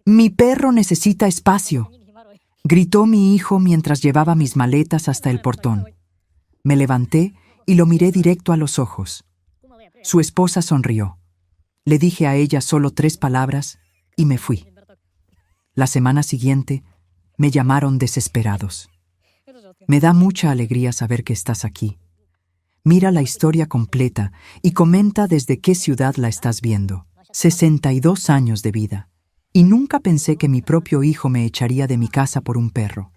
Mi perro necesita espacio, gritó mi hijo mientras llevaba mis maletas hasta el portón. Me levanté y lo miré directo a los ojos. Su esposa sonrió. Le dije a ella solo 3 palabras y me fui. La semana siguiente me llamaron desesperados. Me da mucha alegría saber que estás aquí. Mira la historia completa y comenta desde qué ciudad la estás viendo. 62 años de vida. Y nunca pensé que mi propio hijo me echaría de mi casa por un perro.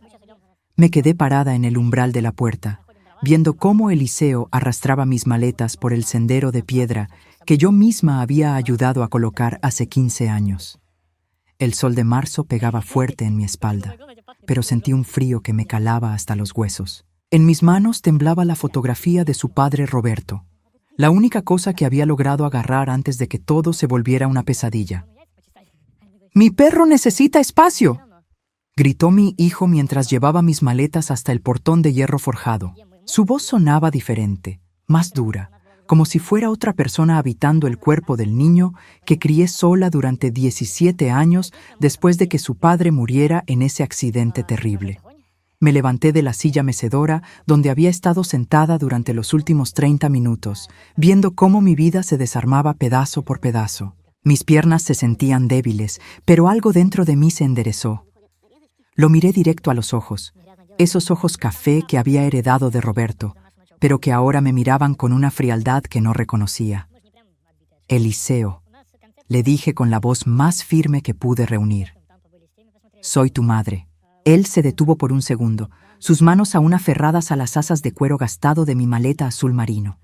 Me quedé parada en el umbral de la puerta, viendo cómo Eliseo arrastraba mis maletas por el sendero de piedra que yo misma había ayudado a colocar hace 15 años. El sol de marzo pegaba fuerte en mi espalda, pero sentí un frío que me calaba hasta los huesos. En mis manos temblaba la fotografía de su padre Roberto, la única cosa que había logrado agarrar antes de que todo se volviera una pesadilla. ¡Mi perro necesita espacio!, gritó mi hijo mientras llevaba mis maletas hasta el portón de hierro forjado. Su voz sonaba diferente, más dura, como si fuera otra persona habitando el cuerpo del niño que crié sola durante 17 años después de que su padre muriera en ese accidente terrible. Me levanté de la silla mecedora donde había estado sentada durante los últimos 30 minutos, viendo cómo mi vida se desarmaba pedazo por pedazo. Mis piernas se sentían débiles, pero algo dentro de mí se enderezó. Lo miré directo a los ojos, esos ojos café que había heredado de Roberto, pero que ahora me miraban con una frialdad que no reconocía. Eliseo, le dije con la voz más firme que pude reunir. Soy tu madre. Él se detuvo por un segundo, sus manos aún aferradas a las asas de cuero gastado de mi maleta azul marino.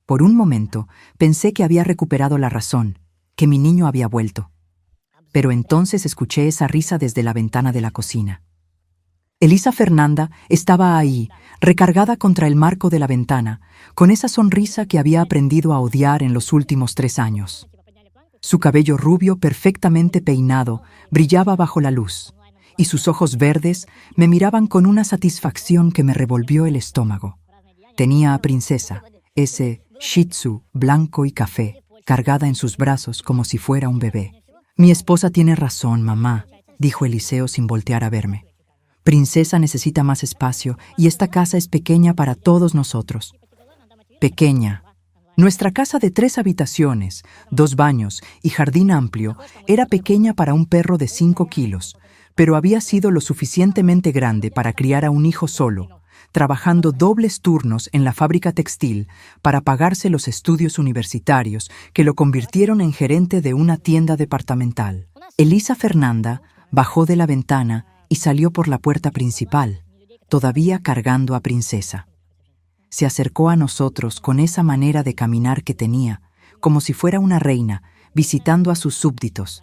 Por un momento pensé que había recuperado la razón, que mi niño había vuelto. Pero entonces escuché esa risa desde la ventana de la cocina. Elisa Fernanda estaba ahí, recargada contra el marco de la ventana, con esa sonrisa que había aprendido a odiar en los últimos 3 años. Su cabello rubio perfectamente peinado brillaba bajo la luz, y sus ojos verdes me miraban con una satisfacción que me revolvió el estómago. Tenía a Princesa, ese Shih Tzu blanco y café, cargada en sus brazos como si fuera un bebé. «Mi esposa tiene razón, mamá», dijo Eliseo sin voltear a verme. «Princesa necesita más espacio y esta casa es pequeña para todos nosotros». Pequeña. Nuestra casa de 3 habitaciones, 2 baños y jardín amplio era pequeña para un perro de 5 kilos, pero había sido lo suficientemente grande para criar a un hijo solo, trabajando dobles turnos en la fábrica textil para pagarse los estudios universitarios que lo convirtieron en gerente de una tienda departamental. Elisa Fernanda bajó de la ventana y salió por la puerta principal, todavía cargando a Princesa. Se acercó a nosotros con esa manera de caminar que tenía, como si fuera una reina, visitando a sus súbditos.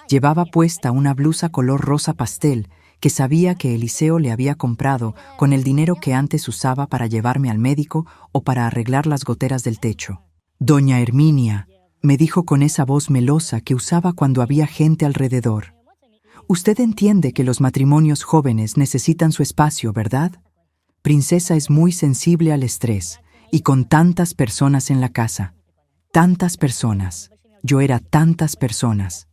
Llevaba puesta una blusa color rosa pastel que sabía que Eliseo le había comprado con el dinero que antes usaba para llevarme al médico o para arreglar las goteras del techo. «Doña Herminia», me dijo con esa voz melosa que usaba cuando había gente alrededor. «Usted entiende que los matrimonios jóvenes necesitan su espacio, ¿verdad? Princesa es muy sensible al estrés, y con tantas personas en la casa. Tantas personas. Yo era tantas personas».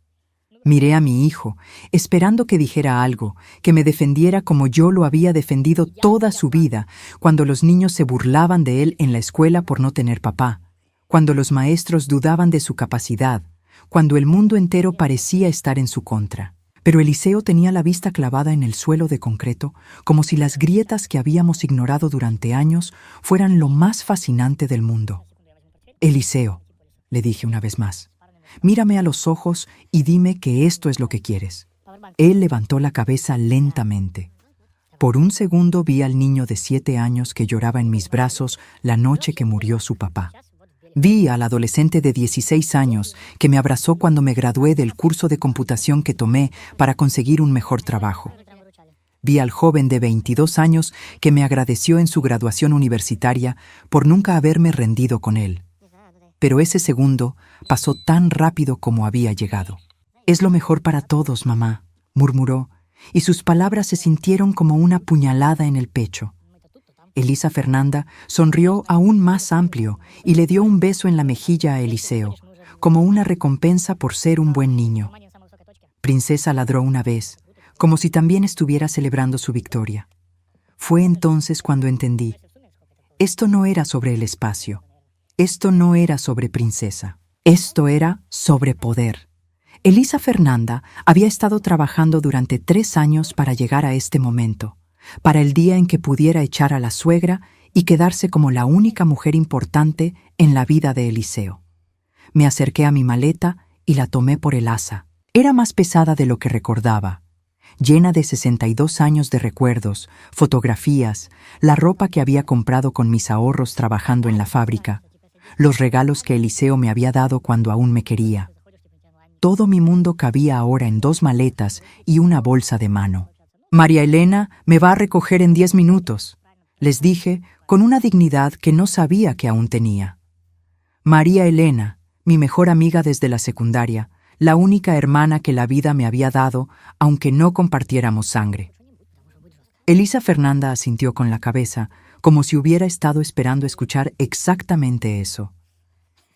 Miré a mi hijo, esperando que dijera algo, que me defendiera como yo lo había defendido toda su vida, cuando los niños se burlaban de él en la escuela por no tener papá, cuando los maestros dudaban de su capacidad, cuando el mundo entero parecía estar en su contra. Pero Eliseo tenía la vista clavada en el suelo de concreto, como si las grietas que habíamos ignorado durante años fueran lo más fascinante del mundo. «Eliseo», le dije una vez más, «mírame a los ojos y dime que esto es lo que quieres». Él levantó la cabeza lentamente. Por un segundo vi al niño de 7 años que lloraba en mis brazos la noche que murió su papá. Vi al adolescente de 16 años que me abrazó cuando me gradué del curso de computación que tomé para conseguir un mejor trabajo. Vi al joven de 22 años que me agradeció en su graduación universitaria por nunca haberme rendido con él. Pero ese segundo pasó tan rápido como había llegado. «Es lo mejor para todos, mamá», murmuró, y sus palabras se sintieron como una puñalada en el pecho. Elisa Fernanda sonrió aún más amplio y le dio un beso en la mejilla a Eliseo, como una recompensa por ser un buen niño. Princesa ladró una vez, como si también estuviera celebrando su victoria. Fue entonces cuando entendí. Esto no era sobre el espacio. Esto no era sobre Princesa. Esto era sobre poder. Elisa Fernanda había estado trabajando durante 3 años para llegar a este momento, para el día en que pudiera echar a la suegra y quedarse como la única mujer importante en la vida de Eliseo. Me acerqué a mi maleta y la tomé por el asa. Era más pesada de lo que recordaba, llena de 62 años de recuerdos, fotografías, la ropa que había comprado con mis ahorros trabajando en la fábrica, los regalos que Eliseo me había dado cuando aún me quería. Todo mi mundo cabía ahora en 2 maletas y una bolsa de mano. «María Elena me va a recoger en 10 minutos», les dije con una dignidad que no sabía que aún tenía. María Elena, mi mejor amiga desde la secundaria, la única hermana que la vida me había dado, aunque no compartiéramos sangre. Elisa Fernanda asintió con la cabeza, como si hubiera estado esperando escuchar exactamente eso.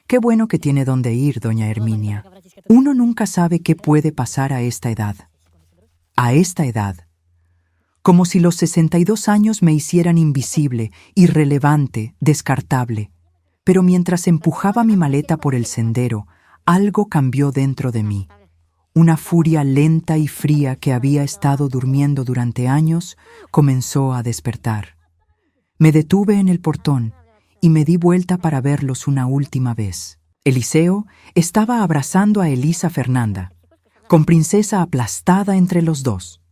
«Qué bueno que tiene dónde ir, doña Herminia. Uno nunca sabe qué puede pasar a esta edad». A esta edad. Como si los 62 años me hicieran invisible, irrelevante, descartable. Pero mientras empujaba mi maleta por el sendero, algo cambió dentro de mí. Una furia lenta y fría que había estado durmiendo durante años comenzó a despertar. Me detuve en el portón y me di vuelta para verlos una última vez. Eliseo estaba abrazando a Elisa Fernanda, con Princesa aplastada entre los dos.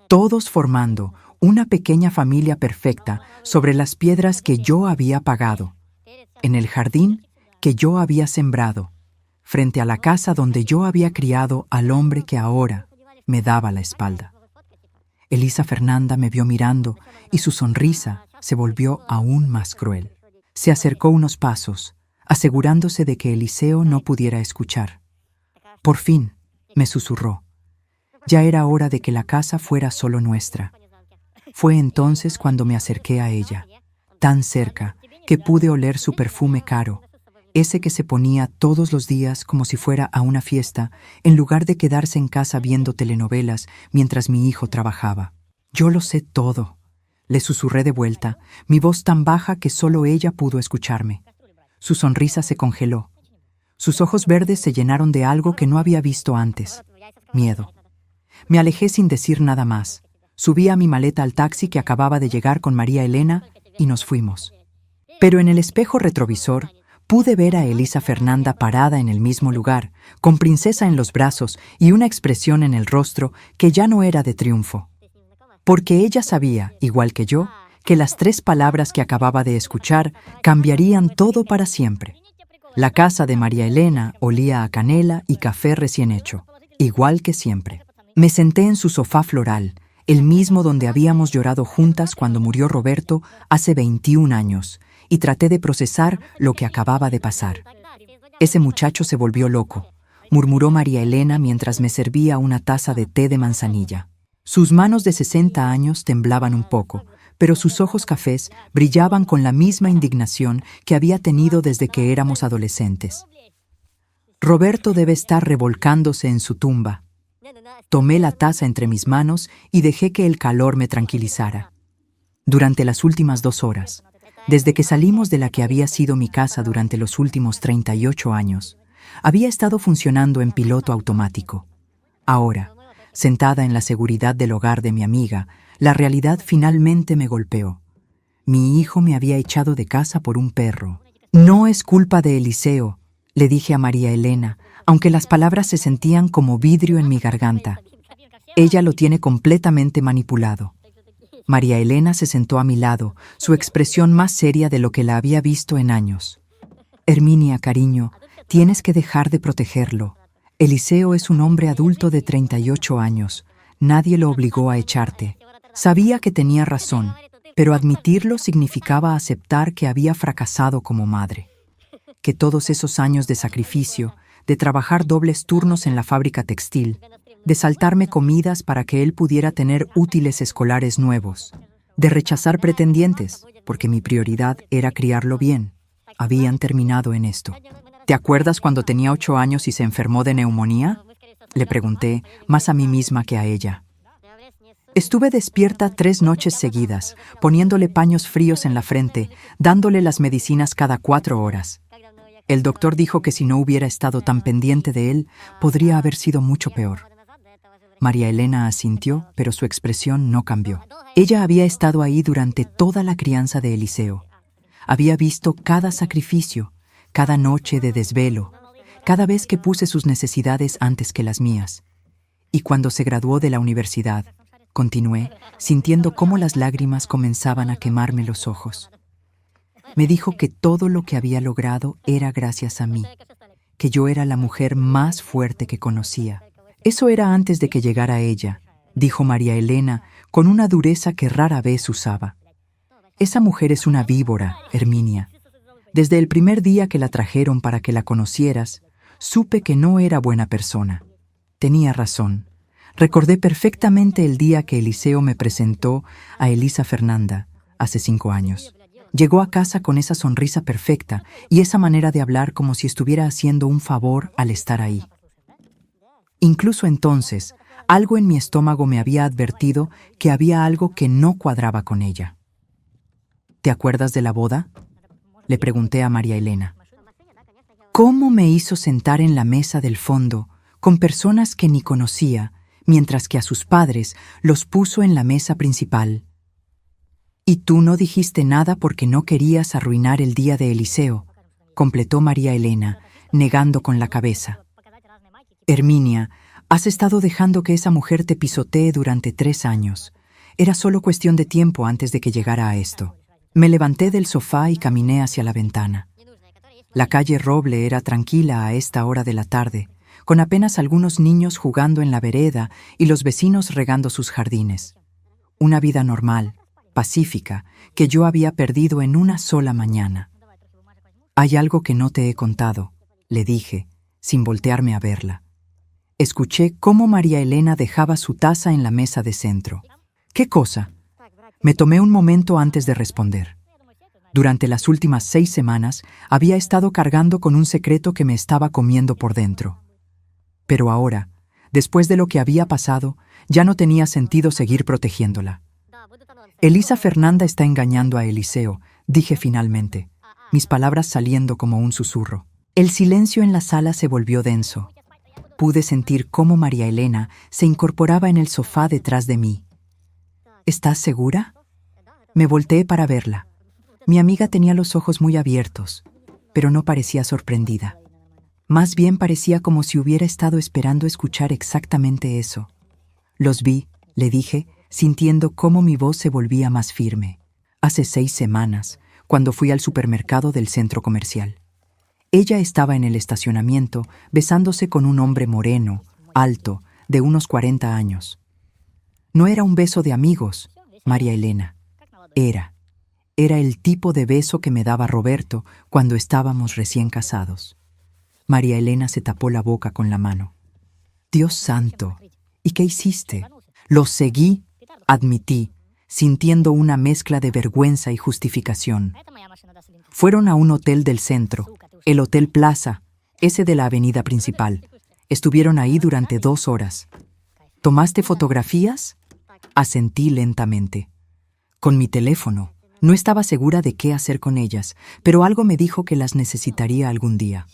Todos formando una pequeña familia perfecta sobre las piedras que yo había pagado, en el jardín que yo había sembrado, frente a la casa donde yo había criado al hombre que ahora me daba la espalda. Elisa Fernanda me vio mirando y su sonrisa se volvió aún más cruel. Se acercó unos pasos, asegurándose de que Eliseo no pudiera escuchar. Por fin, me susurró. Ya era hora de que la casa fuera solo nuestra. Fue entonces cuando me acerqué a ella, tan cerca que pude oler su perfume caro, ese que se ponía todos los días como si fuera a una fiesta, en lugar de quedarse en casa viendo telenovelas mientras mi hijo trabajaba. «Yo lo sé todo», le susurré de vuelta, mi voz tan baja que solo ella pudo escucharme. Su sonrisa se congeló. Sus ojos verdes se llenaron de algo que no había visto antes: miedo. Me alejé sin decir nada más. Subí a mi maleta al taxi que acababa de llegar con María Elena y nos fuimos. Pero en el espejo retrovisor pude ver a Elisa Fernanda parada en el mismo lugar, con Princesa en los brazos y una expresión en el rostro que ya no era de triunfo. Porque ella sabía, igual que yo, que las 3 palabras que acababa de escuchar cambiarían todo para siempre. La casa de María Elena olía a canela y café recién hecho, igual que siempre. Me senté en su sofá floral, el mismo donde habíamos llorado juntas cuando murió Roberto hace 21 años, y traté de procesar lo que acababa de pasar. «Ese muchacho se volvió loco», murmuró María Elena mientras me servía una taza de té de manzanilla. Sus manos de 60 años temblaban un poco, pero sus ojos cafés brillaban con la misma indignación que había tenido desde que éramos adolescentes. «Roberto debe estar revolcándose en su tumba». Tomé la taza entre mis manos y dejé que el calor me tranquilizara. Durante las últimas 2 horas, desde que salimos de la que había sido mi casa durante los últimos 38 años, había estado funcionando en piloto automático. Ahora, sentada en la seguridad del hogar de mi amiga, la realidad finalmente me golpeó. Mi hijo me había echado de casa por un perro. «No es culpa de Eliseo», le dije a María Elena, aunque las palabras se sentían como vidrio en mi garganta. «Ella lo tiene completamente manipulado». María Elena se sentó a mi lado, su expresión más seria de lo que la había visto en años. «Herminia, cariño, tienes que dejar de protegerlo. Eliseo es un hombre adulto de 38 años. Nadie lo obligó a echarte». Sabía que tenía razón, pero admitirlo significaba aceptar que había fracasado como madre. Que todos esos años de sacrificio, de trabajar dobles turnos en la fábrica textil, de saltarme comidas para que él pudiera tener útiles escolares nuevos, de rechazar pretendientes, porque mi prioridad era criarlo bien, habían terminado en esto. «¿Te acuerdas cuando tenía 8 años y se enfermó de neumonía?», Le pregunté, más a mí misma que a ella. Estuve despierta 3 noches seguidas, poniéndole paños fríos en la frente, dándole las medicinas cada 4 horas. El doctor dijo que si no hubiera estado tan pendiente de él, podría haber sido mucho peor. María Elena asintió, pero su expresión no cambió. Ella había estado ahí durante toda la crianza de Eliseo. Había visto cada sacrificio, cada noche de desvelo, cada vez que puse sus necesidades antes que las mías. Y cuando se graduó de la universidad, continué, sintiendo cómo las lágrimas comenzaban a quemarme los ojos. Me dijo que todo lo que había logrado era gracias a mí, que yo era la mujer más fuerte que conocía. Eso era antes de que llegara ella, dijo María Elena con una dureza que rara vez usaba. Esa mujer es una víbora, Herminia. Desde el primer día que la trajeron para que la conocieras, supe que no era buena persona. Tenía razón. Recordé perfectamente el día que Eliseo me presentó a Elisa Fernanda, hace 5 años. Llegó a casa con esa sonrisa perfecta y esa manera de hablar como si estuviera haciendo un favor al estar ahí. Incluso entonces, algo en mi estómago me había advertido que había algo que no cuadraba con ella. ¿Te acuerdas de la boda?, le pregunté a María Elena. ¿Cómo me hizo sentar en la mesa del fondo con personas que ni conocía, mientras que a sus padres los puso en la mesa principal? «Y tú no dijiste nada porque no querías arruinar el día de Eliseo», completó María Elena, negando con la cabeza. «Herminia, has estado dejando que esa mujer te pisotee durante 3 años. Era solo cuestión de tiempo antes de que llegara a esto». Me levanté del sofá y caminé hacia la ventana. La calle Roble era tranquila a esta hora de la tarde, con apenas algunos niños jugando en la vereda y los vecinos regando sus jardines. Una vida normal, pacífica, que yo había perdido en una sola mañana. «Hay algo que no te he contado», le dije, sin voltearme a verla. Escuché cómo María Elena dejaba su taza en la mesa de centro. «¿Qué cosa?». Me tomé un momento antes de responder. Durante las últimas 6 semanas había estado cargando con un secreto que me estaba comiendo por dentro. Pero ahora, después de lo que había pasado, ya no tenía sentido seguir protegiéndola. «Elisa Fernanda está engañando a Eliseo», dije finalmente, mis palabras saliendo como un susurro. El silencio en la sala se volvió denso. Pude sentir cómo María Elena se incorporaba en el sofá detrás de mí. «¿Estás segura?». Me volteé para verla. Mi amiga tenía los ojos muy abiertos, pero no parecía sorprendida. Más bien parecía como si hubiera estado esperando escuchar exactamente eso. «Los vi», le dije, sintiendo cómo mi voz se volvía más firme. «Hace 6 semanas, cuando fui al supermercado del centro comercial. Ella estaba en el estacionamiento, besándose con un hombre moreno, alto, de unos 40 años. No era un beso de amigos, María Elena. Era el tipo de beso que me daba Roberto cuando estábamos recién casados». María Elena se tapó la boca con la mano. «Dios santo, ¿y qué hiciste?». «Lo seguí», admití, sintiendo una mezcla de vergüenza y justificación. «Fueron a un hotel del centro, el Hotel Plaza, ese de la avenida principal. Estuvieron ahí durante 2 horas. ¿Tomaste fotografías?». Asentí lentamente. «Con mi teléfono. No estaba segura de qué hacer con ellas, pero algo me dijo que las necesitaría algún día».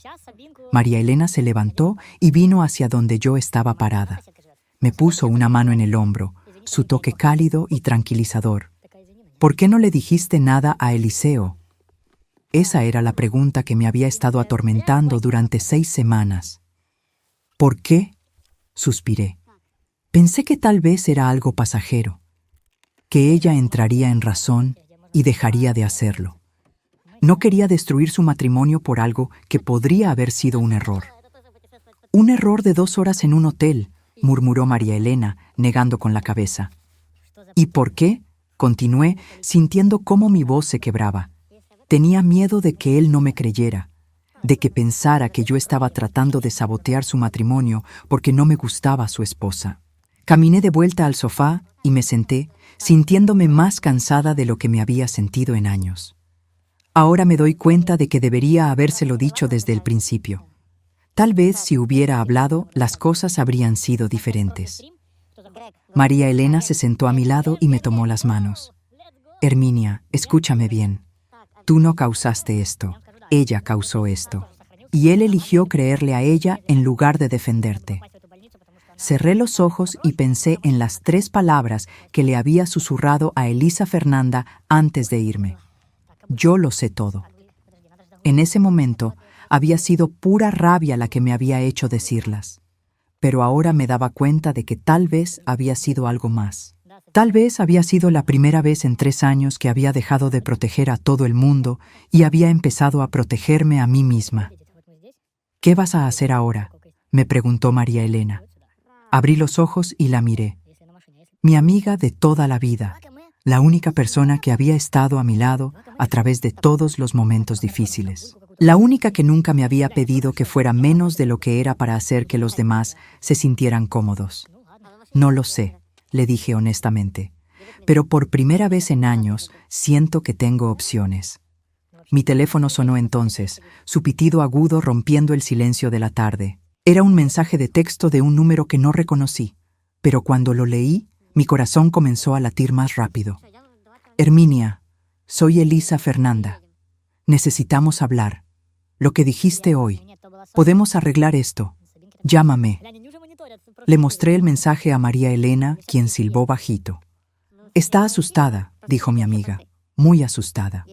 María Elena se levantó y vino hacia donde yo estaba parada. Me puso una mano en el hombro, su toque cálido y tranquilizador. «¿Por qué no le dijiste nada a Eliseo?». Esa era la pregunta que me había estado atormentando durante 6 semanas. «¿Por qué?», suspiré. Pensé que tal vez era algo pasajero, que ella entraría en razón y dejaría de hacerlo. No quería destruir su matrimonio por algo que podría haber sido un error. «Un error de 2 horas en un hotel», murmuró María Elena, negando con la cabeza. «¿Y por qué?», continué, sintiendo cómo mi voz se quebraba. Tenía miedo de que él no me creyera, de que pensara que yo estaba tratando de sabotear su matrimonio porque no me gustaba su esposa. Caminé de vuelta al sofá y me senté, sintiéndome más cansada de lo que me había sentido en años. Ahora me doy cuenta de que debería habérselo dicho desde el principio. Tal vez si hubiera hablado, las cosas habrían sido diferentes. María Elena se sentó a mi lado y me tomó las manos. Herminia, escúchame bien. Tú no causaste esto. Ella causó esto. Y él eligió creerle a ella en lugar de defenderte. Cerré los ojos y pensé en las 3 palabras que le había susurrado a Elisa Fernanda antes de irme. Yo lo sé todo. En ese momento había sido pura rabia la que me había hecho decirlas. Pero ahora me daba cuenta de que tal vez había sido algo más. Tal vez había sido la primera vez en 3 años que había dejado de proteger a todo el mundo y había empezado a protegerme a mí misma. ¿Qué vas a hacer ahora?, me preguntó María Elena. Abrí los ojos y la miré. Mi amiga de toda la vida, la única persona que había estado a mi lado a través de todos los momentos difíciles. La única que nunca me había pedido que fuera menos de lo que era para hacer que los demás se sintieran cómodos. No lo sé, le dije honestamente, pero por primera vez en años siento que tengo opciones. Mi teléfono sonó entonces, su pitido agudo rompiendo el silencio de la tarde. Era un mensaje de texto de un número que no reconocí, pero cuando lo leí, mi corazón comenzó a latir más rápido. Herminia, soy Elisa Fernanda. Necesitamos hablar. Lo que dijiste hoy. Podemos arreglar esto. Llámame. Le mostré el mensaje a María Elena, quien silbó bajito. Está asustada, dijo mi amiga, muy asustada.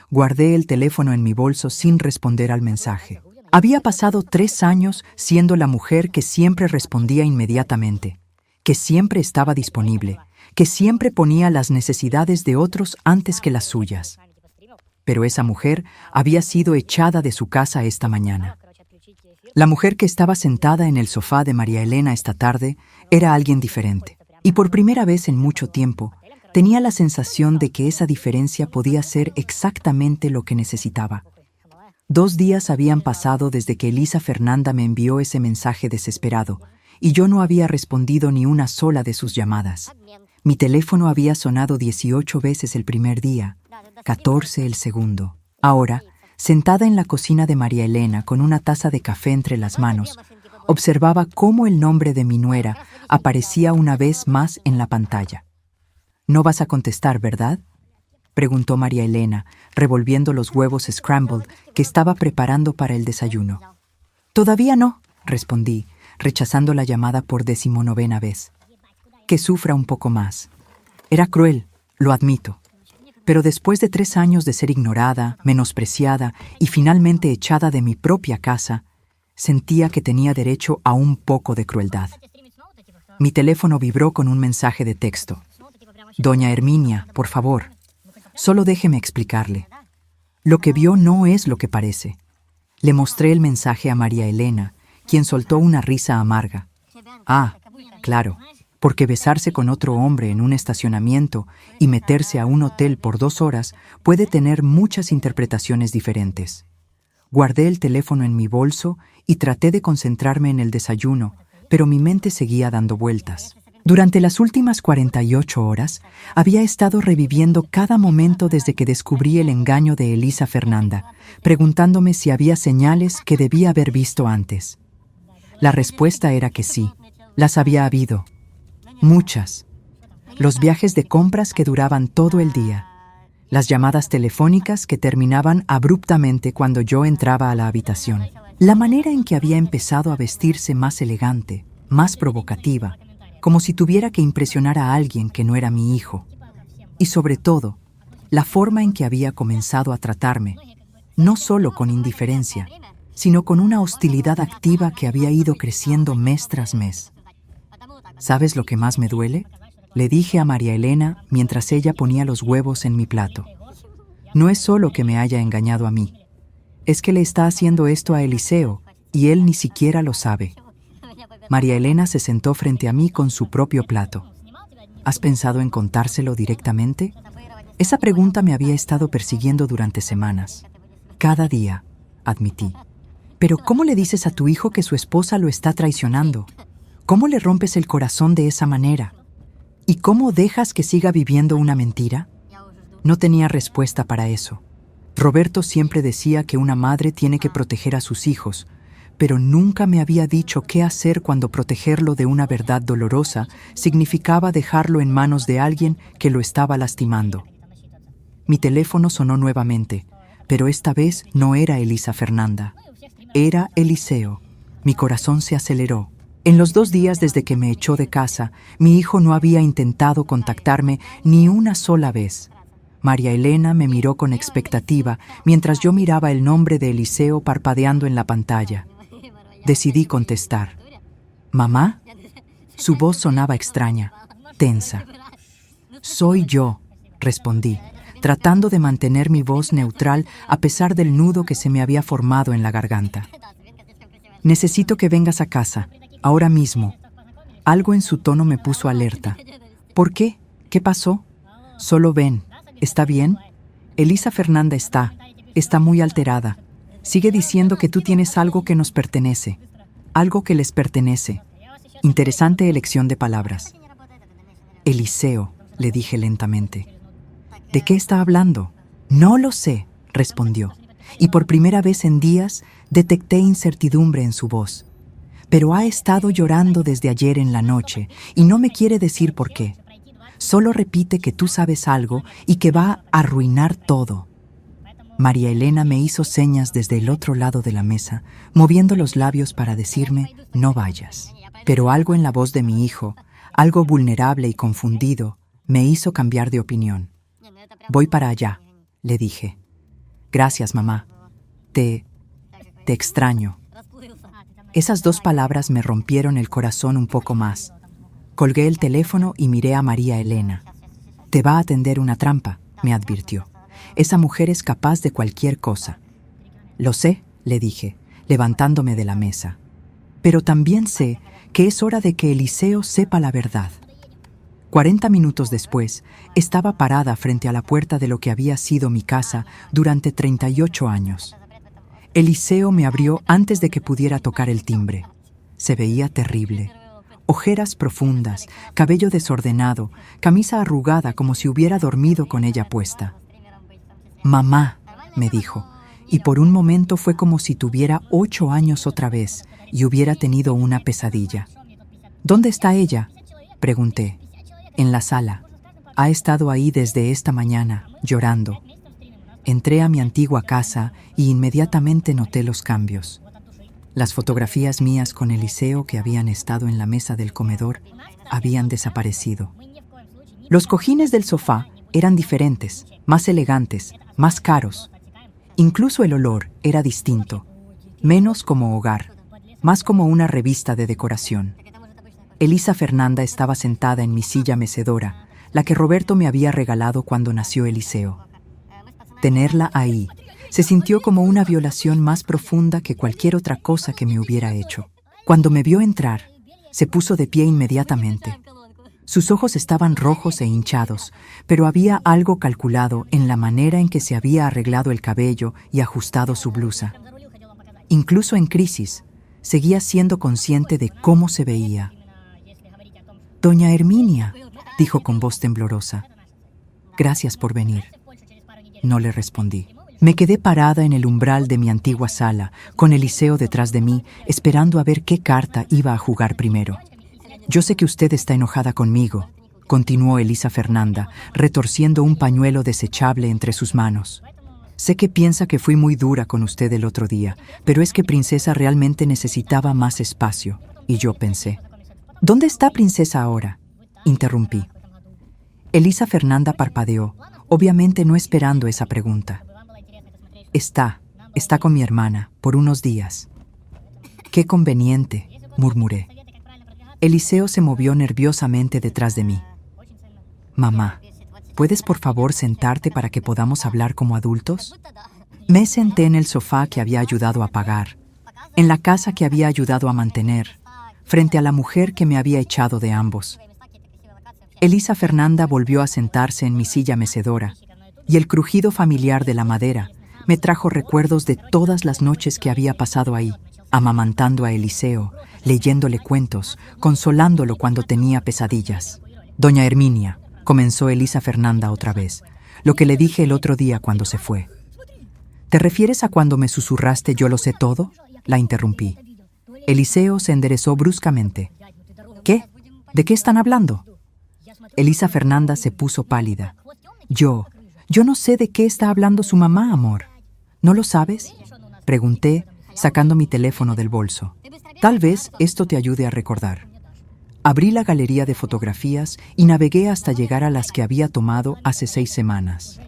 Guardé el teléfono en mi bolso sin responder al mensaje. Había pasado 3 años siendo la mujer que siempre respondía inmediatamente, que siempre estaba disponible, que siempre ponía las necesidades de otros antes que las suyas. Pero esa mujer había sido echada de su casa esta mañana. La mujer que estaba sentada en el sofá de María Elena esta tarde era alguien diferente. Y por primera vez en mucho tiempo, tenía la sensación de que esa diferencia podía ser exactamente lo que necesitaba. 2 días habían pasado desde que Elisa Fernanda me envió ese mensaje desesperado, y yo no había respondido ni una sola de sus llamadas. Mi teléfono había sonado 18 veces el primer día, 14 el segundo. Ahora, sentada en la cocina de María Elena con una taza de café entre las manos, observaba cómo el nombre de mi nuera aparecía una vez más en la pantalla. «¿No vas a contestar, verdad?», preguntó María Elena, revolviendo los huevos scrambled que estaba preparando para el desayuno. «Todavía no», respondí, rechazando la llamada por 19ª vez. «Que sufra un poco más. Era cruel, lo admito. Pero después de 3 años de ser ignorada, menospreciada y finalmente echada de mi propia casa, sentía que tenía derecho a un poco de crueldad». Mi teléfono vibró con un mensaje de texto. «Doña Herminia, por favor, solo déjeme explicarle. Lo que vio no es lo que parece». Le mostré el mensaje a María Elena, quien soltó una risa amarga. «Ah, claro, porque besarse con otro hombre en un estacionamiento y meterse a un hotel por 2 horas puede tener muchas interpretaciones diferentes». Guardé el teléfono en mi bolso y traté de concentrarme en el desayuno, pero mi mente seguía dando vueltas. Durante las últimas 48 horas, había estado reviviendo cada momento desde que descubrí el engaño de Elisa Fernanda, preguntándome si había señales que debía haber visto antes. La respuesta era que sí, las había habido. Muchas. Los viajes de compras que duraban todo el día. Las llamadas telefónicas que terminaban abruptamente cuando yo entraba a la habitación. La manera en que había empezado a vestirse más elegante, más provocativa, como si tuviera que impresionar a alguien que no era mi hijo. Y sobre todo, la forma en que había comenzado a tratarme, no solo con indiferencia, sino con una hostilidad activa que había ido creciendo mes tras mes. ¿Sabes lo que más me duele?, le dije a María Elena mientras ella ponía los huevos en mi plato. No es solo que me haya engañado a mí, es que le está haciendo esto a Eliseo y él ni siquiera lo sabe. María Elena se sentó frente a mí con su propio plato. ¿Has pensado en contárselo directamente? Esa pregunta me había estado persiguiendo durante semanas. Cada día, admití. Pero ¿cómo le dices a tu hijo que su esposa lo está traicionando? ¿Cómo le rompes el corazón de esa manera? ¿Y cómo dejas que siga viviendo una mentira? No tenía respuesta para eso. Roberto siempre decía que una madre tiene que proteger a sus hijos, pero nunca me había dicho qué hacer cuando protegerlo de una verdad dolorosa significaba dejarlo en manos de alguien que lo estaba lastimando. Mi teléfono sonó nuevamente, pero esta vez no era Elisa Fernanda. Era Eliseo. Mi corazón se aceleró. En los 2 días desde que me echó de casa, mi hijo no había intentado contactarme ni una sola vez. María Elena me miró con expectativa mientras yo miraba el nombre de Eliseo parpadeando en la pantalla. Decidí contestar. ¿Mamá? Su voz sonaba extraña, tensa. Soy yo, respondí, tratando de mantener mi voz neutral a pesar del nudo que se me había formado en la garganta. Necesito que vengas a casa, ahora mismo. Algo en su tono me puso alerta. ¿Por qué? ¿Qué pasó? Solo ven. ¿Está bien? Elisa Fernanda está muy alterada. Sigue diciendo que tú tienes algo que nos pertenece, algo que les pertenece. Interesante elección de palabras. Eliseo, le dije lentamente. ¿De qué está hablando? No lo sé, respondió, y por primera vez en días detecté incertidumbre en su voz. Pero ha estado llorando desde ayer en la noche y no me quiere decir por qué. Solo repite que tú sabes algo y que va a arruinar todo. María Elena me hizo señas desde el otro lado de la mesa, moviendo los labios para decirme, no vayas. Pero algo en la voz de mi hijo, algo vulnerable y confundido, me hizo cambiar de opinión. Voy para allá, le dije. Gracias, mamá. Te extraño. Esas 2 palabras me rompieron el corazón un poco más. Colgué el teléfono y miré a María Elena. Te va a tender una trampa, me advirtió. Esa mujer es capaz de cualquier cosa. Lo sé, le dije, levantándome de la mesa. Pero también sé que es hora de que Eliseo sepa la verdad. 40 minutos después, estaba parada frente a la puerta de lo que había sido mi casa durante 38 años. Eliseo me abrió antes de que pudiera tocar el timbre. Se veía terrible. Ojeras profundas, cabello desordenado, camisa arrugada como si hubiera dormido con ella puesta. «Mamá», me dijo, y por un momento fue como si tuviera 8 años otra vez y hubiera tenido una pesadilla. «¿Dónde está ella?», pregunté. «En la sala. Ha estado ahí desde esta mañana, llorando». Entré a mi antigua casa y inmediatamente noté los cambios. Las fotografías mías con Eliseo que habían estado en la mesa del comedor habían desaparecido. Los cojines del sofá eran diferentes, más elegantes, más caros. Incluso el olor era distinto, menos como hogar, más como una revista de decoración. Elisa Fernanda estaba sentada en mi silla mecedora, la que Roberto me había regalado cuando nació Eliseo. Tenerla ahí se sintió como una violación más profunda que cualquier otra cosa que me hubiera hecho. Cuando me vio entrar, se puso de pie inmediatamente. Sus ojos estaban rojos e hinchados, pero había algo calculado en la manera en que se había arreglado el cabello y ajustado su blusa. Incluso en crisis, seguía siendo consciente de cómo se veía. «Doña Herminia», dijo con voz temblorosa. «Gracias por venir». No le respondí. Me quedé parada en el umbral de mi antigua sala, con Eliseo detrás de mí, esperando a ver qué carta iba a jugar primero. «Yo sé que usted está enojada conmigo», continuó Elisa Fernanda, retorciendo un pañuelo desechable entre sus manos. «Sé que piensa que fui muy dura con usted el otro día, pero es que Princesa realmente necesitaba más espacio». Y yo pensé, «¿Dónde está Princesa ahora?», interrumpí. Elisa Fernanda parpadeó, obviamente no esperando esa pregunta. Está con mi hermana, por unos días». «Qué conveniente», murmuré. Eliseo se movió nerviosamente detrás de mí. «Mamá, ¿puedes por favor sentarte para que podamos hablar como adultos?» Me senté en el sofá que había ayudado a pagar, en la casa que había ayudado a mantener, frente a la mujer que me había echado de ambos. Elisa Fernanda volvió a sentarse en mi silla mecedora, y el crujido familiar de la madera me trajo recuerdos de todas las noches que había pasado ahí, amamantando a Eliseo, leyéndole cuentos, consolándolo cuando tenía pesadillas. «Doña Herminia», comenzó Elisa Fernanda otra vez, «lo que le dije el otro día cuando se fue». «¿Te refieres a cuando me susurraste yo lo sé todo?», la interrumpí. Eliseo se enderezó bruscamente. ¿Qué? ¿De qué están hablando? Elisa Fernanda se puso pálida. Yo no sé de qué está hablando su mamá, amor. ¿No lo sabes? Pregunté, sacando mi teléfono del bolso. Tal vez esto te ayude a recordar. Abrí la galería de fotografías y navegué hasta llegar a las que había tomado hace 6 semanas.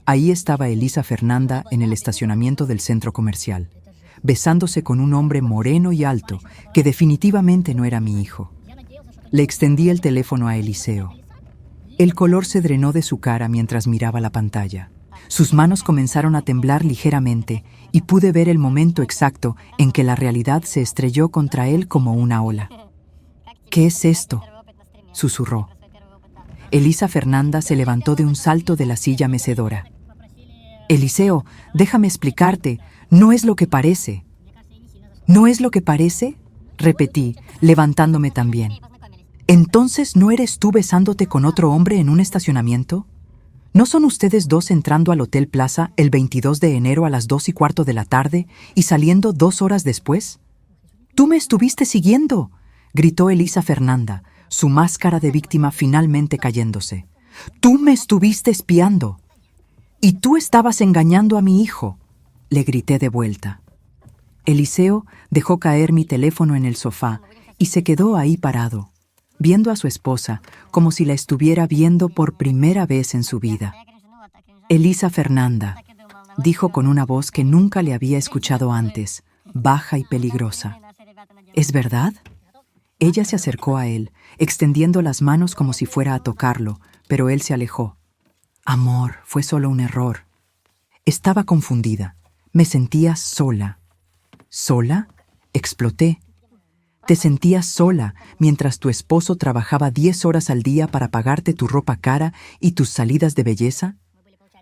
Ahí estaba Elisa Fernanda en el estacionamiento del centro comercial, besándose con un hombre moreno y alto que definitivamente no era mi hijo. Le extendí el teléfono a Eliseo. El color se drenó de su cara mientras miraba la pantalla. Sus manos comenzaron a temblar ligeramente y pude ver el momento exacto en que la realidad se estrelló contra él como una ola. ¿Qué es esto?, susurró. Elisa Fernanda se levantó de un salto de la silla mecedora. Eliseo, déjame explicarte, no es lo que parece. ¿No es lo que parece?, repetí, levantándome también. ¿Entonces no eres tú besándote con otro hombre en un estacionamiento? ¿No son ustedes dos entrando al Hotel Plaza el 22 de enero a las 2:15 de la tarde y saliendo 2 horas después? ¡Tú me estuviste siguiendo!, gritó Elisa Fernanda, su máscara de víctima finalmente cayéndose. ¡Tú me estuviste espiando! ¡Y tú estabas engañando a mi hijo!, le grité de vuelta. Eliseo dejó caer mi teléfono en el sofá y se quedó ahí parado, viendo a su esposa como si la estuviera viendo por primera vez en su vida. Elisa Fernanda, dijo con una voz que nunca le había escuchado antes, baja y peligrosa. ¿Es verdad? Ella se acercó a él, extendiendo las manos como si fuera a tocarlo, pero él se alejó. Amor, fue solo un error. Estaba confundida. Me sentía sola. ¿Sola? Exploté. ¿Te sentías sola mientras tu esposo trabajaba 10 horas al día para pagarte tu ropa cara y tus salidas de belleza?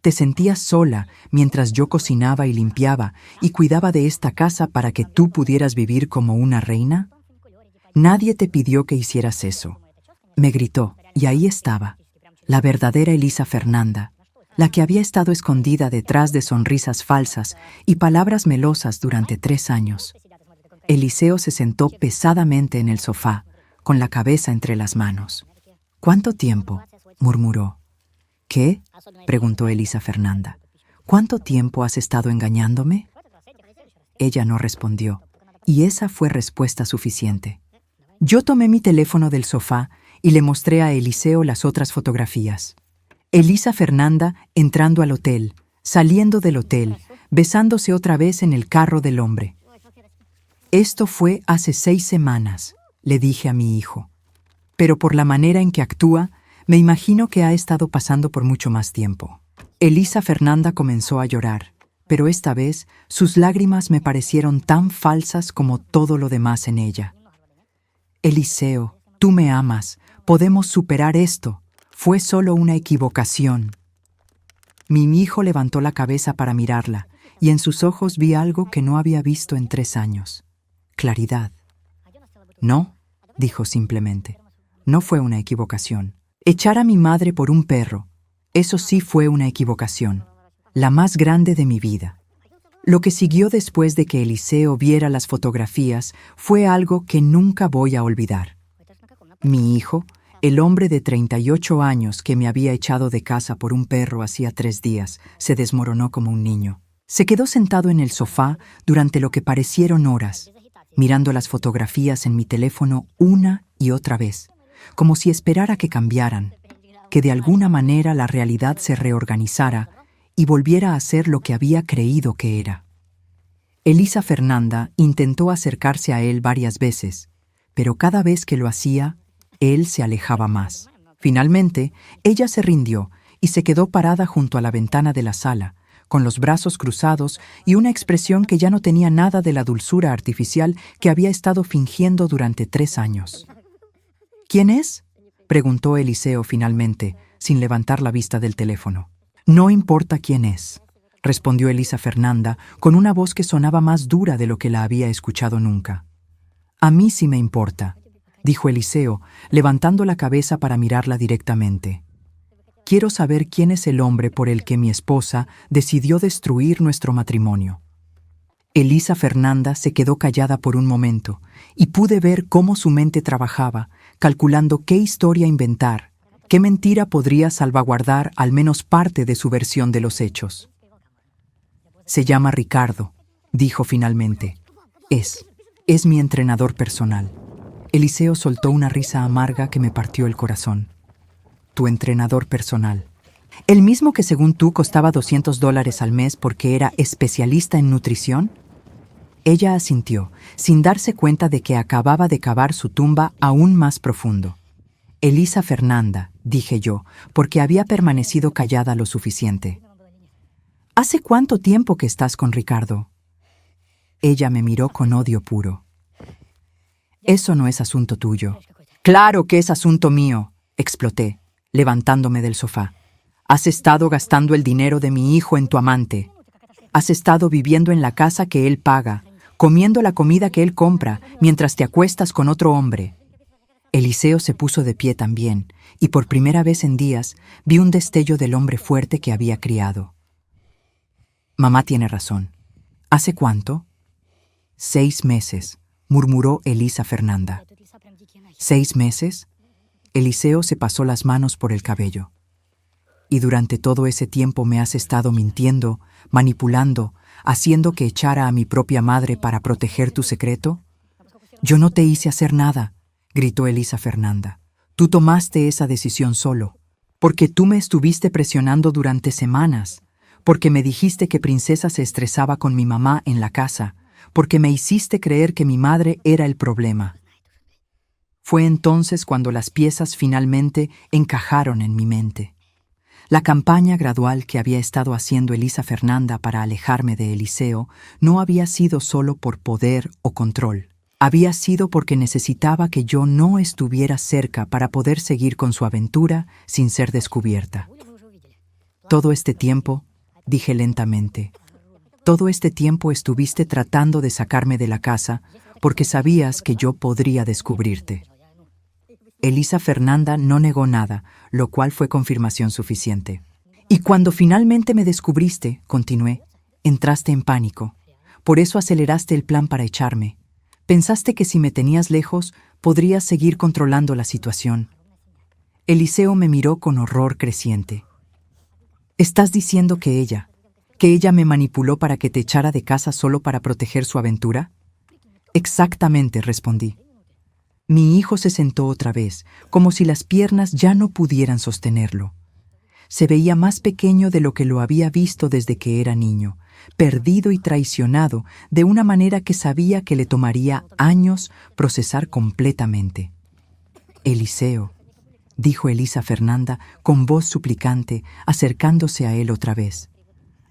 ¿Te sentías sola mientras yo cocinaba y limpiaba y cuidaba de esta casa para que tú pudieras vivir como una reina? Nadie te pidió que hicieras eso. Me gritó, y ahí estaba, la verdadera Elisa Fernanda, la que había estado escondida detrás de sonrisas falsas y palabras melosas durante 3 años. Eliseo se sentó pesadamente en el sofá, con la cabeza entre las manos. ¿Cuánto tiempo?, murmuró. ¿Qué?, preguntó Elisa Fernanda. ¿Cuánto tiempo has estado engañándome? Ella no respondió, y esa fue respuesta suficiente. Yo tomé mi teléfono del sofá y le mostré a Eliseo las otras fotografías. Elisa Fernanda entrando al hotel, saliendo del hotel, besándose otra vez en el carro del hombre. Esto fue hace 6 semanas, le dije a mi hijo. Pero por la manera en que actúa, me imagino que ha estado pasando por mucho más tiempo. Elisa Fernanda comenzó a llorar, pero esta vez sus lágrimas me parecieron tan falsas como todo lo demás en ella. Eliseo, tú me amas, podemos superar esto. Fue solo una equivocación. Mi hijo levantó la cabeza para mirarla, y en sus ojos vi algo que no había visto en 3 años. Claridad. No, dijo simplemente. No fue una equivocación. Echar a mi madre por un perro, eso sí fue una equivocación, la más grande de mi vida. Lo que siguió después de que Eliseo viera las fotografías fue algo que nunca voy a olvidar. Mi hijo, el hombre de 38 años que me había echado de casa por un perro hacía 3 días, se desmoronó como un niño. Se quedó sentado en el sofá durante lo que parecieron horas, mirando las fotografías en mi teléfono una y otra vez, como si esperara que cambiaran, que de alguna manera la realidad se reorganizara y volviera a ser lo que había creído que era. Elisa Fernanda intentó acercarse a él varias veces, pero cada vez que lo hacía, él se alejaba más. Finalmente, ella se rindió y se quedó parada junto a la ventana de la sala, con los brazos cruzados y una expresión que ya no tenía nada de la dulzura artificial que había estado fingiendo durante 3 años. ¿Quién es?, preguntó Eliseo finalmente, sin levantar la vista del teléfono. No importa quién es, respondió Elisa Fernanda con una voz que sonaba más dura de lo que la había escuchado nunca. A mí sí me importa, dijo Eliseo, levantando la cabeza para mirarla directamente. Quiero saber quién es el hombre por el que mi esposa decidió destruir nuestro matrimonio. Elisa Fernanda se quedó callada por un momento y pude ver cómo su mente trabajaba, calculando qué historia inventar, qué mentira podría salvaguardar al menos parte de su versión de los hechos. Se llama Ricardo, dijo finalmente. Es mi entrenador personal. Eliseo soltó una risa amarga que me partió el corazón. Tu entrenador personal. ¿El mismo que según tú costaba $200 al mes porque era especialista en nutrición? Ella asintió, sin darse cuenta de que acababa de cavar su tumba aún más profundo. Elisa Fernanda, dije yo, porque había permanecido callada lo suficiente. ¿Hace cuánto tiempo que estás con Ricardo? Ella me miró con odio puro. Eso no es asunto tuyo. Claro que es asunto mío, exploté, levantándome del sofá. Has estado gastando el dinero de mi hijo en tu amante. Has estado viviendo en la casa que él paga, comiendo la comida que él compra, mientras te acuestas con otro hombre. Eliseo se puso de pie también, y por primera vez en días vi un destello del hombre fuerte que había criado. Mamá tiene razón. ¿Hace cuánto? 6 meses, murmuró Elisa Fernanda. ¿6 meses? Eliseo se pasó las manos por el cabello. Y durante todo ese tiempo me has estado mintiendo, manipulando, haciendo que echara a mi propia madre para proteger tu secreto. Yo no te hice hacer nada, gritó Elisa Fernanda. Tú tomaste esa decisión solo, porque tú me estuviste presionando durante semanas, porque me dijiste que Princesa se estresaba con mi mamá en la casa, porque me hiciste creer que mi madre era el problema. Fue entonces cuando las piezas finalmente encajaron en mi mente. La campaña gradual que había estado haciendo Elisa Fernanda para alejarme de Eliseo no había sido solo por poder o control. Había sido porque necesitaba que yo no estuviera cerca para poder seguir con su aventura sin ser descubierta. Todo este tiempo, dije lentamente, todo este tiempo estuviste tratando de sacarme de la casa porque sabías que yo podría descubrirte. Elisa Fernanda no negó nada, lo cual fue confirmación suficiente. Y cuando finalmente me descubriste, continué, entraste en pánico. Por eso aceleraste el plan para echarme. Pensaste que si me tenías lejos, podrías seguir controlando la situación. Eliseo me miró con horror creciente. ¿Estás diciendo que ella me manipuló para que te echara de casa solo para proteger su aventura? Exactamente, respondí. Mi hijo se sentó otra vez, como si las piernas ya no pudieran sostenerlo. Se veía más pequeño de lo que lo había visto desde que era niño, perdido y traicionado de una manera que sabía que le tomaría años procesar completamente. Eliseo, dijo Elisa Fernanda con voz suplicante, acercándose a él otra vez.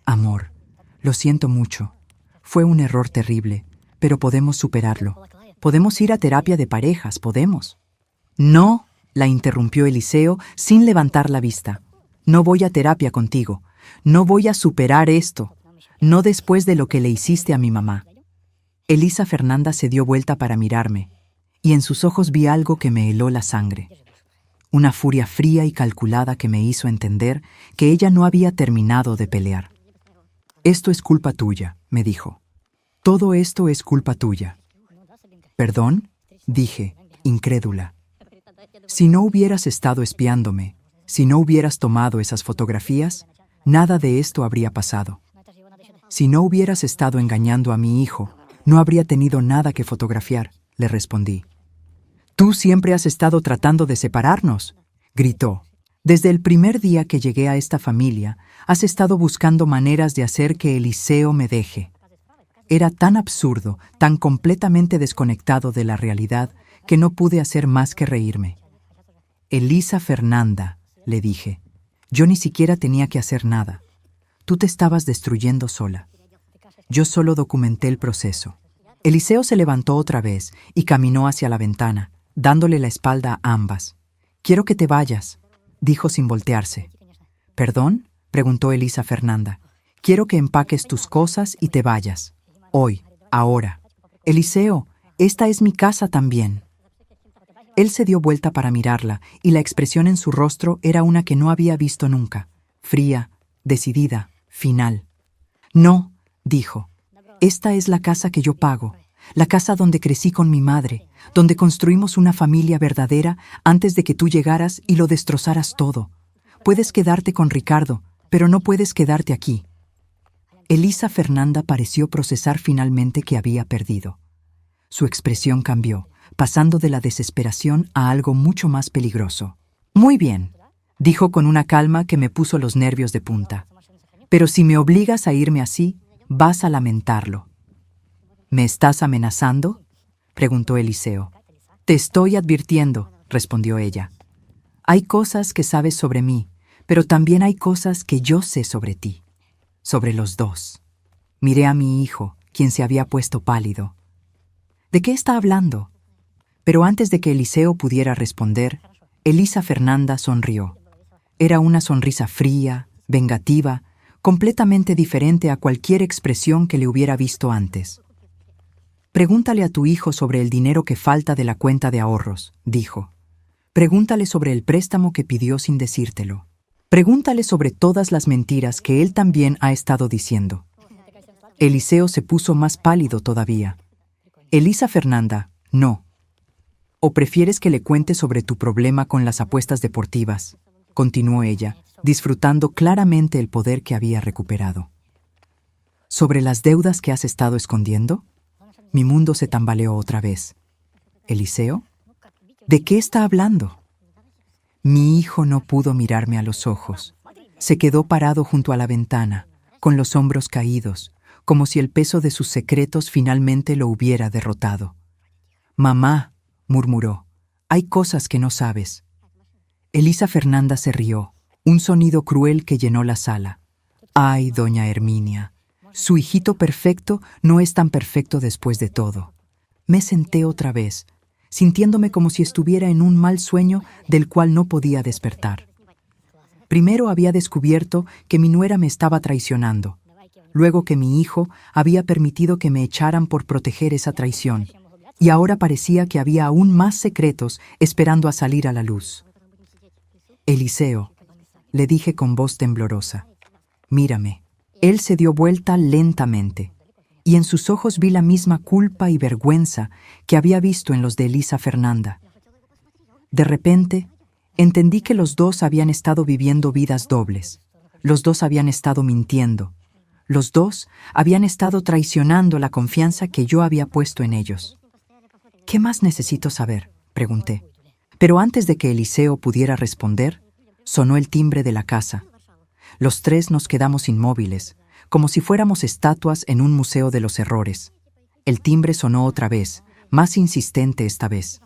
Amor, lo siento mucho. Fue un error terrible, pero podemos superarlo. Podemos ir a terapia de parejas, podemos. No, la interrumpió Eliseo sin levantar la vista. No voy a terapia contigo. No voy a superar esto. No después de lo que le hiciste a mi mamá. Elisa Fernanda se dio vuelta para mirarme, y en sus ojos vi algo que me heló la sangre. Una furia fría y calculada que me hizo entender que ella no había terminado de pelear. Esto es culpa tuya, me dijo. Todo esto es culpa tuya. ¿Perdón? Dije, incrédula. Si no hubieras estado espiándome, si no hubieras tomado esas fotografías, nada de esto habría pasado. Si no hubieras estado engañando a mi hijo, no habría tenido nada que fotografiar, le respondí. Tú siempre has estado tratando de separarnos, gritó. Desde el primer día que llegué a esta familia, has estado buscando maneras de hacer que Eliseo me deje. Era tan absurdo, tan completamente desconectado de la realidad, que no pude hacer más que reírme. Elisa Fernanda, le dije, yo ni siquiera tenía que hacer nada. Tú te estabas destruyendo sola. Yo solo documenté el proceso. Eliseo se levantó otra vez y caminó hacia la ventana, dándole la espalda a ambas. Quiero que te vayas, dijo sin voltearse. ¿Perdón?, preguntó Elisa Fernanda. Quiero que empaques tus cosas y te vayas. Hoy, ahora. Eliseo, esta es mi casa también. Él se dio vuelta para mirarla, y la expresión en su rostro era una que no había visto nunca. Fría, decidida, final. No, dijo. Esta es la casa que yo pago, la casa donde crecí con mi madre, donde construimos una familia verdadera antes de que tú llegaras y lo destrozaras todo. Puedes quedarte con Ricardo, pero no puedes quedarte aquí. Elisa Fernanda pareció procesar finalmente que había perdido. Su expresión cambió, pasando de la desesperación a algo mucho más peligroso. Muy bien, dijo con una calma que me puso los nervios de punta. Pero si me obligas a irme así, vas a lamentarlo. ¿Me estás amenazando?, preguntó Eliseo. Te estoy advirtiendo, respondió ella. Hay cosas que sabes sobre mí, pero también hay cosas que yo sé sobre ti. Sobre los dos. Miré a mi hijo, quien se había puesto pálido. ¿De qué está hablando? Pero antes de que Eliseo pudiera responder, Elisa Fernanda sonrió. Era una sonrisa fría, vengativa, completamente diferente a cualquier expresión que le hubiera visto antes. Pregúntale a tu hijo sobre el dinero que falta de la cuenta de ahorros, dijo. Pregúntale sobre el préstamo que pidió sin decírtelo. Pregúntale sobre todas las mentiras que él también ha estado diciendo. Eliseo se puso más pálido todavía. Elisa Fernanda, no. ¿O prefieres que le cuente sobre tu problema con las apuestas deportivas?, continuó ella, disfrutando claramente el poder que había recuperado. ¿Sobre las deudas que has estado escondiendo? Mi mundo se tambaleó otra vez. ¿Eliseo? ¿De qué está hablando? Mi hijo no pudo mirarme a los ojos. Se quedó parado junto a la ventana, con los hombros caídos, como si el peso de sus secretos finalmente lo hubiera derrotado. Mamá, murmuró, hay cosas que no sabes. Elisa Fernanda se rió, un sonido cruel que llenó la sala. Ay, doña Herminia, su hijito perfecto no es tan perfecto después de todo. Me senté otra vez, sintiéndome como si estuviera en un mal sueño del cual no podía despertar. Primero había descubierto que mi nuera me estaba traicionando, luego que mi hijo había permitido que me echaran por proteger esa traición, y ahora parecía que había aún más secretos esperando a salir a la luz. Eliseo, le dije con voz temblorosa, mírame. Él se dio vuelta lentamente, y en sus ojos vi la misma culpa y vergüenza que había visto en los de Elisa Fernanda. De repente, entendí que los dos habían estado viviendo vidas dobles. Los dos habían estado mintiendo. Los dos habían estado traicionando la confianza que yo había puesto en ellos. ¿Qué más necesito saber?, pregunté. Pero antes de que Eliseo pudiera responder, sonó el timbre de la casa. Los tres nos quedamos inmóviles, como si fuéramos estatuas en un museo de los errores. El timbre sonó otra vez, más insistente esta vez.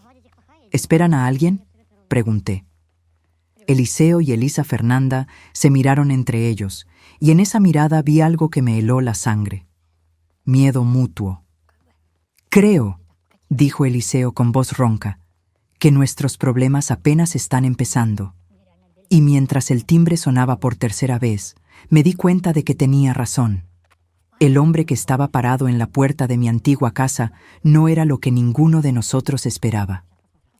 ¿Esperan a alguien?, pregunté. Eliseo y Elisa Fernanda se miraron entre ellos, y en esa mirada vi algo que me heló la sangre. Miedo mutuo. Creo, dijo Eliseo con voz ronca, que nuestros problemas apenas están empezando. Y mientras el timbre sonaba por tercera vez, me di cuenta de que tenía razón. El hombre que estaba parado en la puerta de mi antigua casa no era lo que ninguno de nosotros esperaba.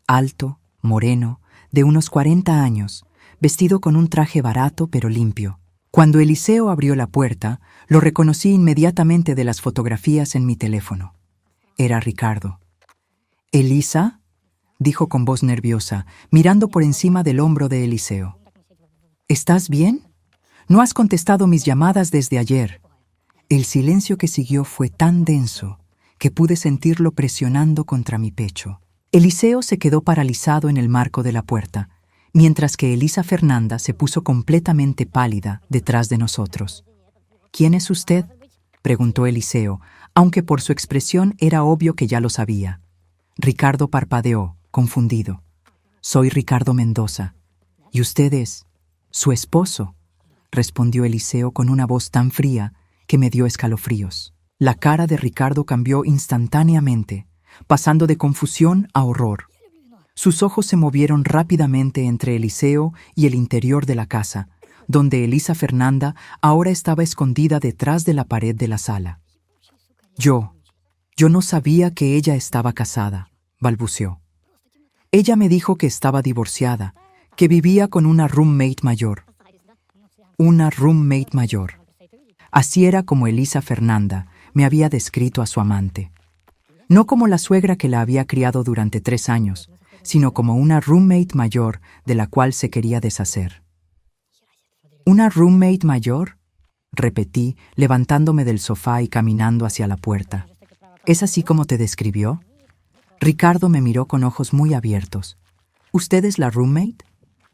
Alto, moreno, de unos 40 años, vestido con un traje barato pero limpio. Cuando Eliseo abrió la puerta, lo reconocí inmediatamente de las fotografías en mi teléfono. Era Ricardo. «¿Elisa?», dijo con voz nerviosa, mirando por encima del hombro de Eliseo. «¿Estás bien? No has contestado mis llamadas desde ayer». El silencio que siguió fue tan denso que pude sentirlo presionando contra mi pecho. Eliseo se quedó paralizado en el marco de la puerta, mientras que Elisa Fernanda se puso completamente pálida detrás de nosotros. «¿Quién es usted?», preguntó Eliseo, aunque por su expresión era obvio que ya lo sabía. Ricardo parpadeó, confundido. «Soy Ricardo Mendoza. ¿Y usted es su esposo?», respondió Eliseo con una voz tan fría que me dio escalofríos. La cara de Ricardo cambió instantáneamente, pasando de confusión a horror. Sus ojos se movieron rápidamente entre Eliseo y el interior de la casa, donde Elisa Fernanda ahora estaba escondida detrás de la pared de la sala. Yo no sabía que ella estaba casada», balbuceó. «Ella me dijo que estaba divorciada, que vivía con una roommate mayor». Una roommate mayor. Así era como Elisa Fernanda me había descrito a su amante. No como la suegra que la había criado durante 3 años, sino como una roommate mayor de la cual se quería deshacer. ¿Una roommate mayor?, repetí, levantándome del sofá y caminando hacia la puerta. ¿Es así como te describió? Ricardo me miró con ojos muy abiertos. ¿Usted es la roommate?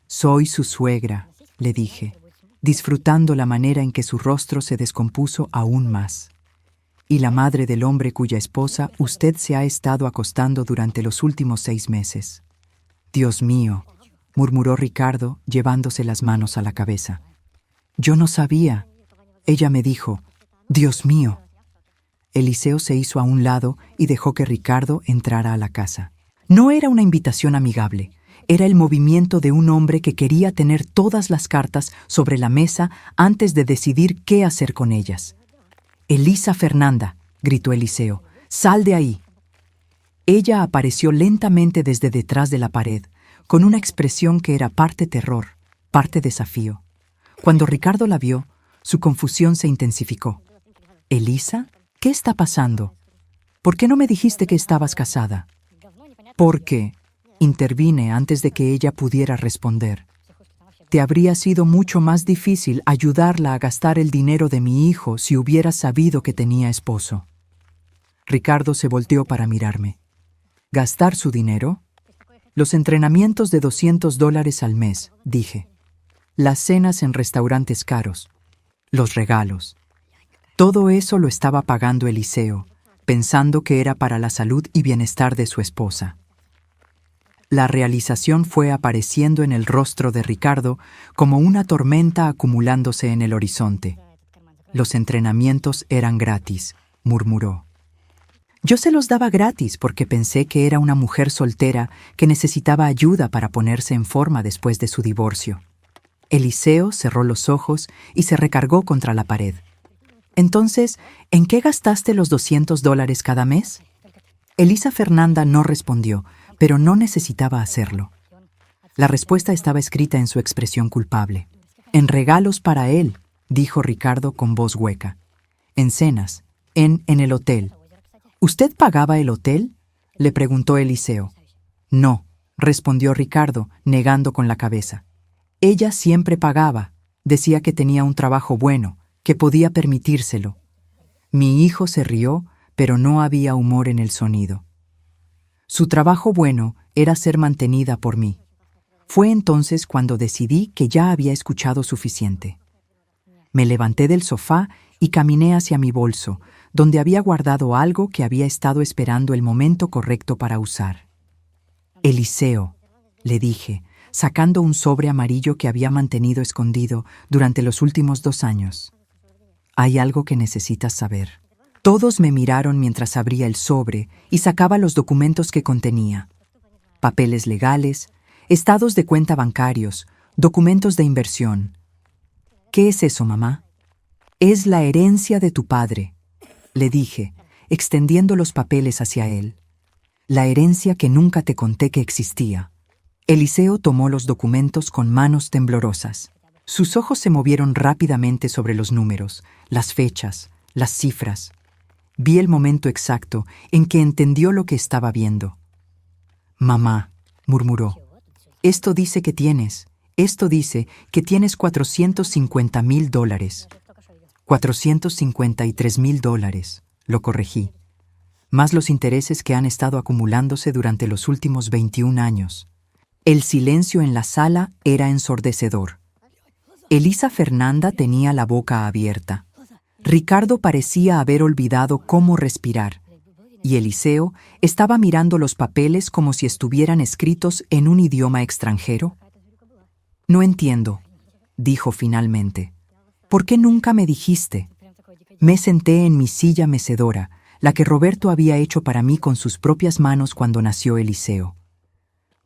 Soy su suegra, le dije, disfrutando la manera en que su rostro se descompuso aún más. Y la madre del hombre cuya esposa usted se ha estado acostando durante los últimos 6 meses. Dios mío, murmuró Ricardo, llevándose las manos a la cabeza. Yo no sabía. Ella me dijo, Dios mío. Eliseo se hizo a un lado y dejó que Ricardo entrara a la casa. No era una invitación amigable. Era el movimiento de un hombre que quería tener todas las cartas sobre la mesa antes de decidir qué hacer con ellas. «Elisa Fernanda», gritó Eliseo, «sal de ahí». Ella apareció lentamente desde detrás de la pared, con una expresión que era parte terror, parte desafío. Cuando Ricardo la vio, su confusión se intensificó. «¿Elisa? ¿Qué está pasando? ¿Por qué no me dijiste que estabas casada?» «Porque», intervine antes de que ella pudiera responder, «te habría sido mucho más difícil ayudarla a gastar el dinero de mi hijo si hubieras sabido que tenía esposo». Ricardo se volteó para mirarme. ¿Gastar su dinero? Los entrenamientos de $200 al mes, dije. Las cenas en restaurantes caros. Los regalos. Todo eso lo estaba pagando Eliseo, pensando que era para la salud y bienestar de su esposa. La realización fue apareciendo en el rostro de Ricardo como una tormenta acumulándose en el horizonte. Los entrenamientos eran gratis, murmuró. Yo se los daba gratis porque pensé que era una mujer soltera que necesitaba ayuda para ponerse en forma después de su divorcio. Eliseo cerró los ojos y se recargó contra la pared. Entonces, ¿en qué gastaste los $200 cada mes? Elisa Fernanda no respondió, pero no necesitaba hacerlo. La respuesta estaba escrita en su expresión culpable. En regalos para él, dijo Ricardo con voz hueca. En cenas, en el hotel. ¿Usted pagaba el hotel?, le preguntó Eliseo. No, respondió Ricardo, negando con la cabeza. Ella siempre pagaba. Decía que tenía un trabajo bueno, que podía permitírselo. Mi hijo se rió, pero no había humor en el sonido. Su trabajo bueno era ser mantenida por mí. Fue entonces cuando decidí que ya había escuchado suficiente. Me levanté del sofá y caminé hacia mi bolso, donde había guardado algo que había estado esperando el momento correcto para usar. Eliseo, le dije, sacando un sobre amarillo que había mantenido escondido durante los últimos 2 años. Hay algo que necesitas saber. Todos me miraron mientras abría el sobre y sacaba los documentos que contenía. Papeles legales, estados de cuenta bancarios, documentos de inversión. ¿Qué es eso, mamá? Es la herencia de tu padre, le dije, extendiendo los papeles hacia él. La herencia que nunca te conté que existía. Eliseo tomó los documentos con manos temblorosas. Sus ojos se movieron rápidamente sobre los números, las fechas, las cifras. Vi el momento exacto en que entendió lo que estaba viendo. «Mamá», murmuró, esto dice que tienes $450,000. $453,000, lo corregí. Más los intereses que han estado acumulándose durante los últimos 21 años. El silencio en la sala era ensordecedor. Elisa Fernanda tenía la boca abierta. Ricardo parecía haber olvidado cómo respirar, y Eliseo estaba mirando los papeles como si estuvieran escritos en un idioma extranjero. «No entiendo», dijo finalmente. «¿Por qué nunca me dijiste?» Me senté en mi silla mecedora, la que Roberto había hecho para mí con sus propias manos cuando nació Eliseo.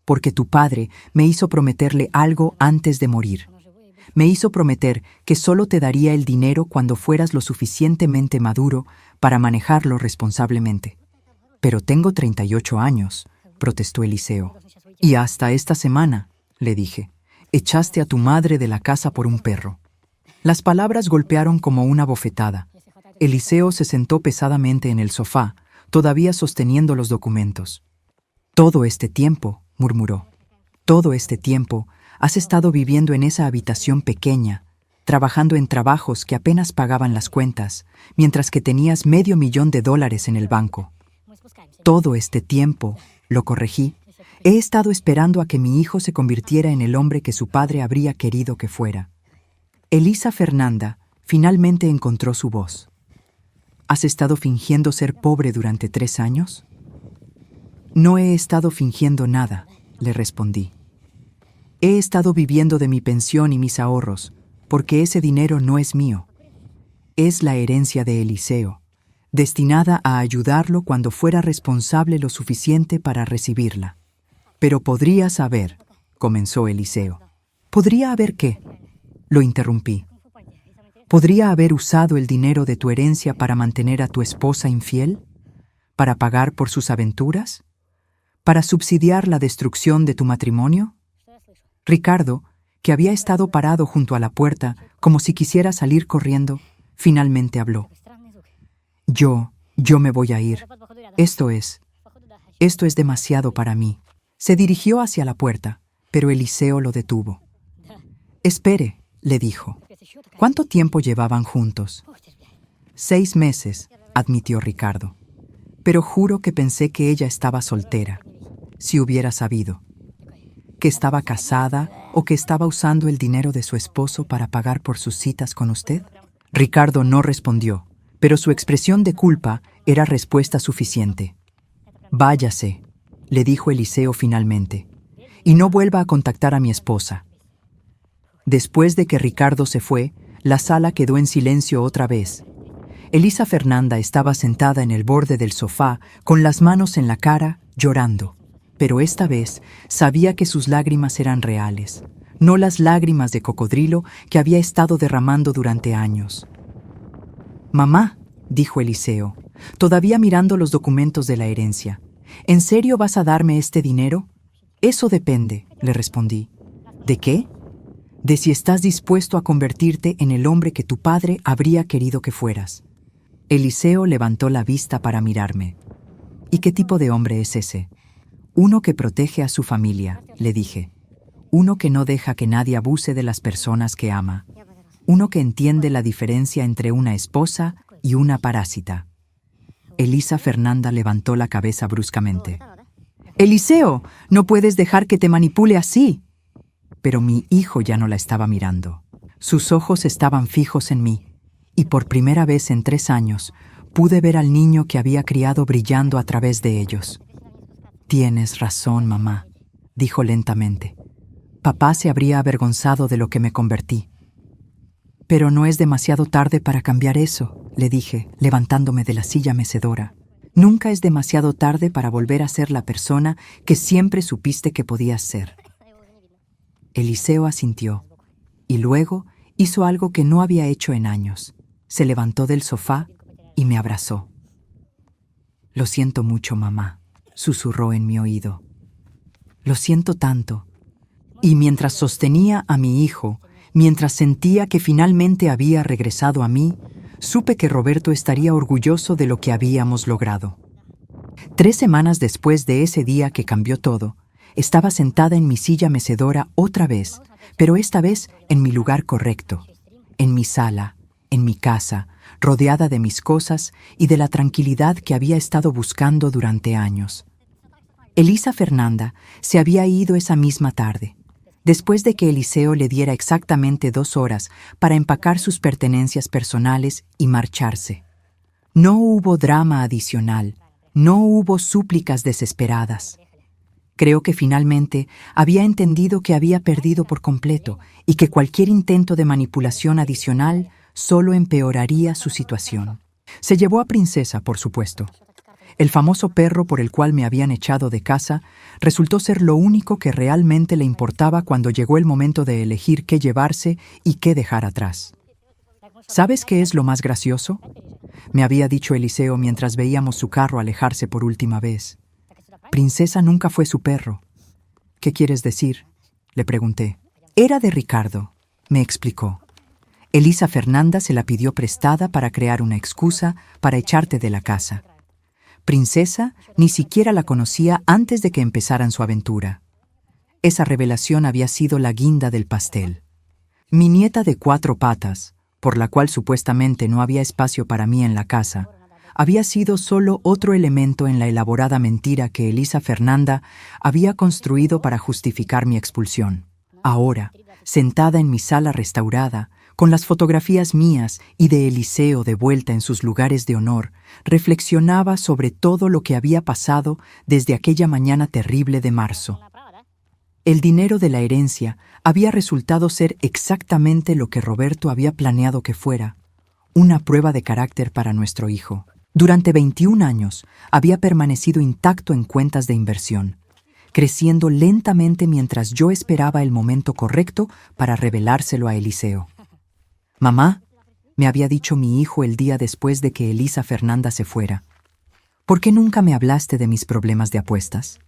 «Porque tu padre me hizo prometerle algo antes de morir. Me hizo prometer que solo te daría el dinero cuando fueras lo suficientemente maduro para manejarlo responsablemente. Pero tengo 38 años, protestó Eliseo. Y hasta esta semana, le dije, echaste a tu madre de la casa por un perro. Las palabras golpearon como una bofetada. Eliseo se sentó pesadamente en el sofá, todavía sosteniendo los documentos. «Todo este tiempo», murmuró, «todo este tiempo has estado viviendo en esa habitación pequeña, trabajando en trabajos que apenas pagaban las cuentas, mientras que tenías $500,000 en el banco. Todo este tiempo», lo corregí, «he estado esperando a que mi hijo se convirtiera en el hombre que su padre habría querido que fuera». Elisa Fernanda finalmente encontró su voz. «¿Has estado fingiendo ser pobre durante 3 años?» «No he estado fingiendo nada», le respondí. «He estado viviendo de mi pensión y mis ahorros, porque ese dinero no es mío. Es la herencia de Eliseo, destinada a ayudarlo cuando fuera responsable lo suficiente para recibirla». «Pero podrías haber», comenzó Eliseo. «¿Podría haber qué?», lo interrumpí. «¿Podría haber usado el dinero de tu herencia para mantener a tu esposa infiel? ¿Para pagar por sus aventuras? ¿Para subsidiar la destrucción de tu matrimonio?» Ricardo, que había estado parado junto a la puerta, como si quisiera salir corriendo, finalmente habló. Yo me voy a ir. Esto es demasiado para mí». Se dirigió hacia la puerta, pero Eliseo lo detuvo. «Espere», le dijo. «¿Cuánto tiempo llevaban juntos?» 6 meses, admitió Ricardo. «Pero juro que pensé que ella estaba soltera. Si hubiera sabido. ¿Que estaba casada o que estaba usando el dinero de su esposo para pagar por sus citas con usted?» Ricardo no respondió, pero su expresión de culpa era respuesta suficiente. «Váyase», le dijo Eliseo finalmente, «y no vuelva a contactar a mi esposa». Después de que Ricardo se fue, la sala quedó en silencio otra vez. Elisa Fernanda estaba sentada en el borde del sofá, con las manos en la cara, llorando. Pero esta vez sabía que sus lágrimas eran reales, no las lágrimas de cocodrilo que había estado derramando durante años. «Mamá», dijo Eliseo, todavía mirando los documentos de la herencia, «¿en serio vas a darme este dinero?» «Eso depende», le respondí. «¿De qué?» «De si estás dispuesto a convertirte en el hombre que tu padre habría querido que fueras». Eliseo levantó la vista para mirarme. «¿Y qué tipo de hombre es ese?» «Uno que protege a su familia», le dije. «Uno que no deja que nadie abuse de las personas que ama. Uno que entiende la diferencia entre una esposa y una parásita». Elisa Fernanda levantó la cabeza bruscamente. «Eliseo, no puedes dejar que te manipule así». Pero mi hijo ya no la estaba mirando. Sus ojos estaban fijos en mí, y por primera vez en 3 años pude ver al niño que había criado brillando a través de ellos. «Tienes razón, mamá», dijo lentamente. «Papá se habría avergonzado de lo que me convertí». «Pero no es demasiado tarde para cambiar eso», le dije, levantándome de la silla mecedora. «Nunca es demasiado tarde para volver a ser la persona que siempre supiste que podías ser». Eliseo asintió, y luego hizo algo que no había hecho en años. Se levantó del sofá y me abrazó. «Lo siento mucho, mamá», susurró en mi oído. «Lo siento tanto». Y mientras sostenía a mi hijo, mientras sentía que finalmente había regresado a mí, supe que Roberto estaría orgulloso de lo que habíamos logrado. 3 semanas después de ese día que cambió todo, estaba sentada en mi silla mecedora otra vez, pero esta vez en mi lugar correcto, en mi sala, en mi casa, rodeada de mis cosas y de la tranquilidad que había estado buscando durante años. Elisa Fernanda se había ido esa misma tarde, después de que Eliseo le diera exactamente 2 horas para empacar sus pertenencias personales y marcharse. No hubo drama adicional, no hubo súplicas desesperadas. Creo que finalmente había entendido que había perdido por completo y que cualquier intento de manipulación adicional solo empeoraría su situación. Se llevó a Princesa, por supuesto. El famoso perro por el cual me habían echado de casa resultó ser lo único que realmente le importaba cuando llegó el momento de elegir qué llevarse y qué dejar atrás. ¿Sabes qué es lo más gracioso?, me había dicho Eliseo mientras veíamos su carro alejarse por última vez. Princesa nunca fue su perro. ¿Qué quieres decir?, le pregunté. Era de Ricardo, me explicó. Elisa Fernanda se la pidió prestada para crear una excusa para echarte de la casa. Princesa ni siquiera la conocía antes de que empezaran su aventura. Esa revelación había sido la guinda del pastel. Mi nieta de 4 patas, por la cual supuestamente no había espacio para mí en la casa, había sido solo otro elemento en la elaborada mentira que Elisa Fernanda había construido para justificar mi expulsión. Ahora, sentada en mi sala restaurada, con las fotografías mías y de Eliseo de vuelta en sus lugares de honor, reflexionaba sobre todo lo que había pasado desde aquella mañana terrible de marzo. El dinero de la herencia había resultado ser exactamente lo que Roberto había planeado que fuera, una prueba de carácter para nuestro hijo. Durante 21 años había permanecido intacto en cuentas de inversión, creciendo lentamente mientras yo esperaba el momento correcto para revelárselo a Eliseo. «Mamá», me había dicho mi hijo el día después de que Elisa Fernanda se fuera, «¿por qué nunca me hablaste de mis problemas de apuestas?»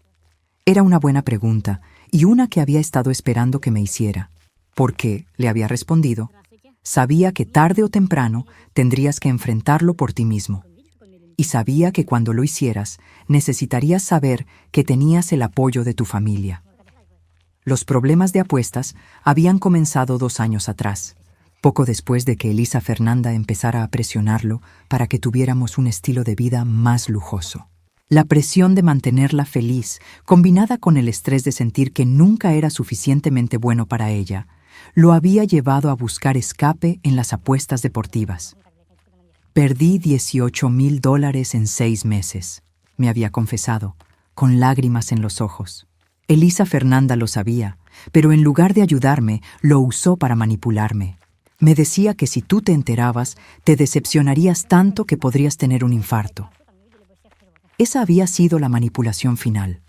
Era una buena pregunta y una que había estado esperando que me hiciera, porque, le había respondido, sabía que tarde o temprano tendrías que enfrentarlo por ti mismo. Y sabía que cuando lo hicieras, necesitarías saber que tenías el apoyo de tu familia. Los problemas de apuestas habían comenzado 2 años atrás, poco después de que Elisa Fernanda empezara a presionarlo para que tuviéramos un estilo de vida más lujoso. La presión de mantenerla feliz, combinada con el estrés de sentir que nunca era suficientemente bueno para ella, lo había llevado a buscar escape en las apuestas deportivas. «Perdí $18,000 en 6 meses», me había confesado, con lágrimas en los ojos. Elisa Fernanda lo sabía, pero en lugar de ayudarme, lo usó para manipularme. Me decía que si tú te enterabas, te decepcionarías tanto que podrías tener un infarto. Esa había sido la manipulación final.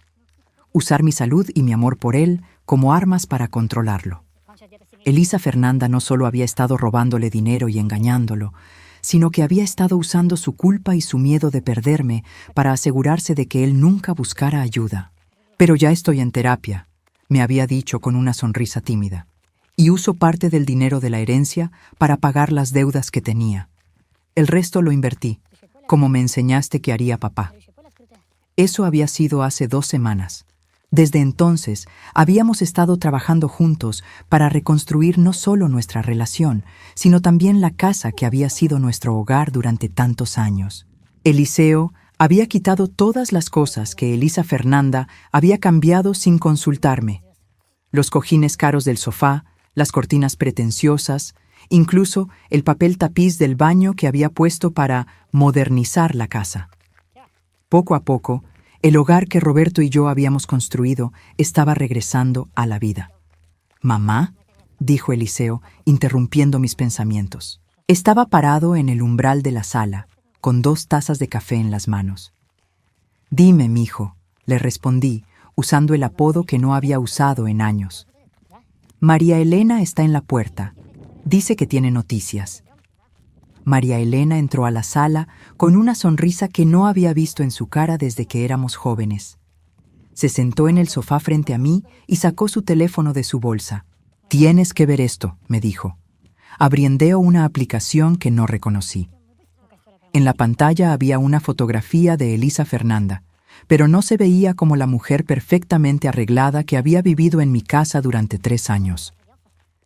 Usar mi salud y mi amor por él como armas para controlarlo. Elisa Fernanda no solo había estado robándole dinero y engañándolo, sino que había estado usando su culpa y su miedo de perderme para asegurarse de que él nunca buscara ayuda. «Pero ya estoy en terapia», me había dicho con una sonrisa tímida, «y uso parte del dinero de la herencia para pagar las deudas que tenía. El resto lo invertí, como me enseñaste que haría papá». Eso había sido hace 2 semanas. Desde entonces, habíamos estado trabajando juntos para reconstruir no solo nuestra relación, sino también la casa que había sido nuestro hogar durante tantos años. Eliseo había quitado todas las cosas que Elisa Fernanda había cambiado sin consultarme. Los cojines caros del sofá, las cortinas pretenciosas, incluso el papel tapiz del baño que había puesto para modernizar la casa. Poco a poco, el hogar que Roberto y yo habíamos construido estaba regresando a la vida. «Mamá», dijo Eliseo, interrumpiendo mis pensamientos. Estaba parado en el umbral de la sala, con 2 tazas de café en las manos. «Dime, mijo», le respondí, usando el apodo que no había usado en años. «María Elena está en la puerta. Dice que tiene noticias». María Elena entró a la sala con una sonrisa que no había visto en su cara desde que éramos jóvenes. Se sentó en el sofá frente a mí y sacó su teléfono de su bolsa. «Tienes que ver esto», me dijo. Abriendeo una aplicación que no reconocí. En la pantalla había una fotografía de Elisa Fernanda, pero no se veía como la mujer perfectamente arreglada que había vivido en mi casa durante 3 años.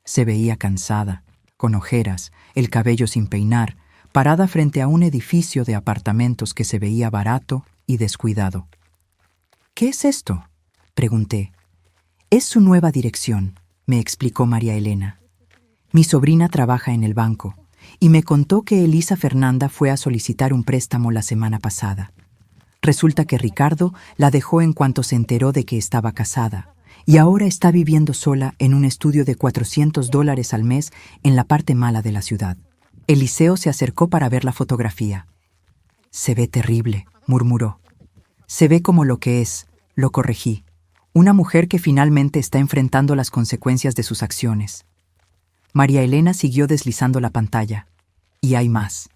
Se veía cansada, con ojeras, el cabello sin peinar, parada frente a un edificio de apartamentos que se veía barato y descuidado. «¿Qué es esto?», pregunté. «Es su nueva dirección», me explicó María Elena. «Mi sobrina trabaja en el banco y me contó que Elisa Fernanda fue a solicitar un préstamo la semana pasada. Resulta que Ricardo la dejó en cuanto se enteró de que estaba casada y ahora está viviendo sola en un estudio de $400 al mes en la parte mala de la ciudad». Eliseo se acercó para ver la fotografía. «Se ve terrible», murmuró. «Se ve como lo que es», lo corregí. «Una mujer que finalmente está enfrentando las consecuencias de sus acciones». María Elena siguió deslizando la pantalla. «Y hay más.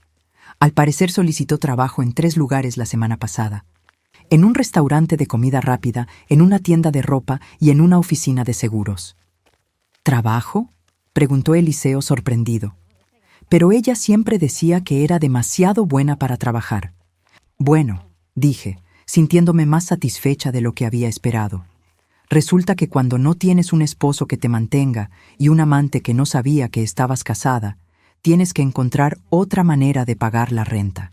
Al parecer solicitó trabajo en 3 lugares la semana pasada. En un restaurante de comida rápida, en una tienda de ropa y en una oficina de seguros». «¿Trabajo?», preguntó Eliseo sorprendido. pero ella siempre decía que era demasiado buena para trabajar. Bueno, dije, sintiéndome más satisfecha de lo que había esperado. Resulta que cuando no tienes un esposo que te mantenga y un amante que no sabía que estabas casada, tienes que encontrar otra manera de pagar la renta.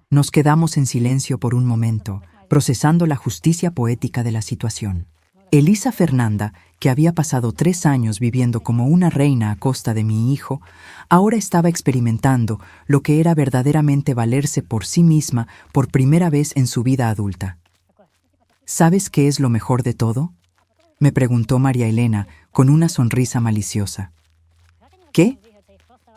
Nos quedamos en silencio por un momento, procesando la justicia poética de la situación. Elisa Fernanda, que había pasado 3 años viviendo como una reina a costa de mi hijo, ahora estaba experimentando lo que era verdaderamente valerse por sí misma por primera vez en su vida adulta. ¿Sabes qué es lo mejor de todo?, me preguntó María Elena con una sonrisa maliciosa. ¿Qué?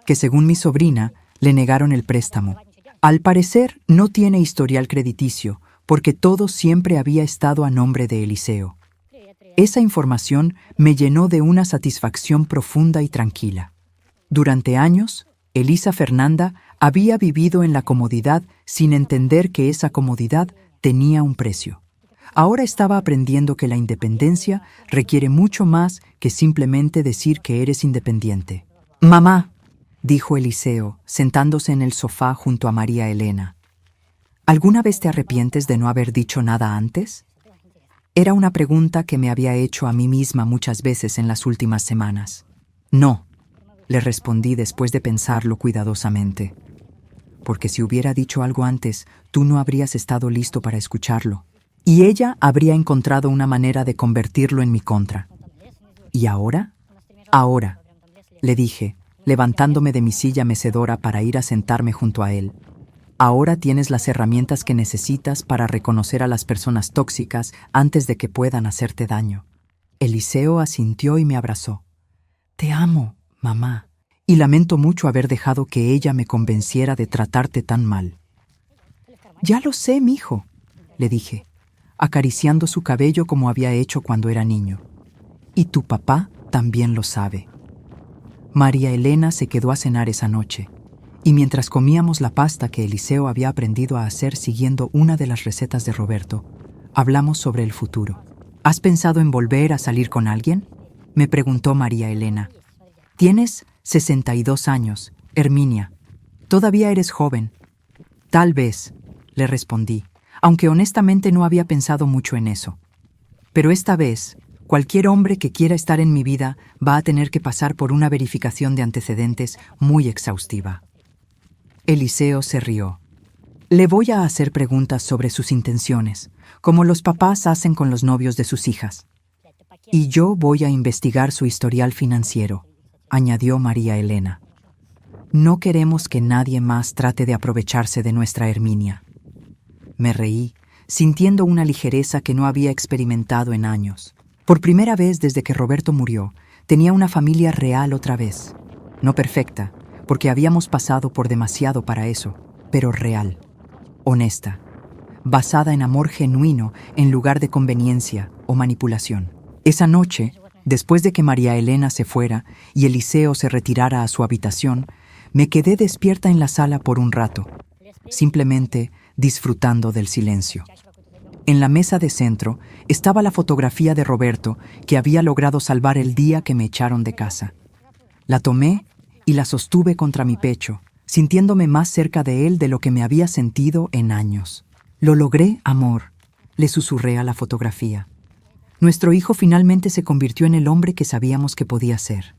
Que según mi sobrina, le negaron el préstamo. Al parecer, no tiene historial crediticio, porque todo siempre había estado a nombre de Eliseo. Esa información me llenó de una satisfacción profunda y tranquila. Durante años, Elisa Fernanda había vivido en la comodidad sin entender que esa comodidad tenía un precio. Ahora estaba aprendiendo que la independencia requiere mucho más que simplemente decir que eres independiente. «Mamá», dijo Eliseo, sentándose en el sofá junto a María Elena, ¿alguna vez te arrepientes de no haber dicho nada antes? Era una pregunta que me había hecho a mí misma muchas veces en las últimas semanas. No, le respondí después de pensarlo cuidadosamente. Porque si hubiera dicho algo antes, tú no habrías estado listo para escucharlo. Y ella habría encontrado una manera de convertirlo en mi contra. ¿Y ahora? Ahora, le dije, levantándome de mi silla mecedora para ir a sentarme junto a él. Ahora tienes las herramientas que necesitas para reconocer a las personas tóxicas antes de que puedan hacerte daño. Eliseo asintió y me abrazó. Te amo, mamá, y lamento mucho haber dejado que ella me convenciera de tratarte tan mal. Ya lo sé, mijo, le dije, acariciando su cabello como había hecho cuando era niño. Y tu papá también lo sabe. María Elena se quedó a cenar esa noche. Y mientras comíamos la pasta que Eliseo había aprendido a hacer siguiendo una de las recetas de Roberto, hablamos sobre el futuro. ¿Has pensado en volver a salir con alguien?, me preguntó María Elena. Tienes 62 años, Herminia. Todavía eres joven. Tal vez, le respondí, aunque honestamente no había pensado mucho en eso. Pero esta vez, cualquier hombre que quiera estar en mi vida va a tener que pasar por una verificación de antecedentes muy exhaustiva. Eliseo se rió. Le voy a hacer preguntas sobre sus intenciones, como los papás hacen con los novios de sus hijas. Y yo voy a investigar su historial financiero, añadió María Elena. No queremos que nadie más trate de aprovecharse de nuestra Herminia. Me reí, sintiendo una ligereza que no había experimentado en años. Por primera vez desde que Roberto murió, tenía una familia real otra vez. No perfecta, porque habíamos pasado por demasiado para eso, pero real, honesta, basada en amor genuino en lugar de conveniencia o manipulación. Esa noche, después de que María Elena se fuera y Eliseo se retirara a su habitación, me quedé despierta en la sala por un rato, simplemente disfrutando del silencio. En la mesa de centro estaba la fotografía de Roberto que había logrado salvar el día que me echaron de casa. La tomé y la sostuve contra mi pecho, sintiéndome más cerca de él de lo que me había sentido en años. Lo logré, amor, le susurré a la fotografía. Nuestro hijo finalmente se convirtió en el hombre que sabíamos que podía ser.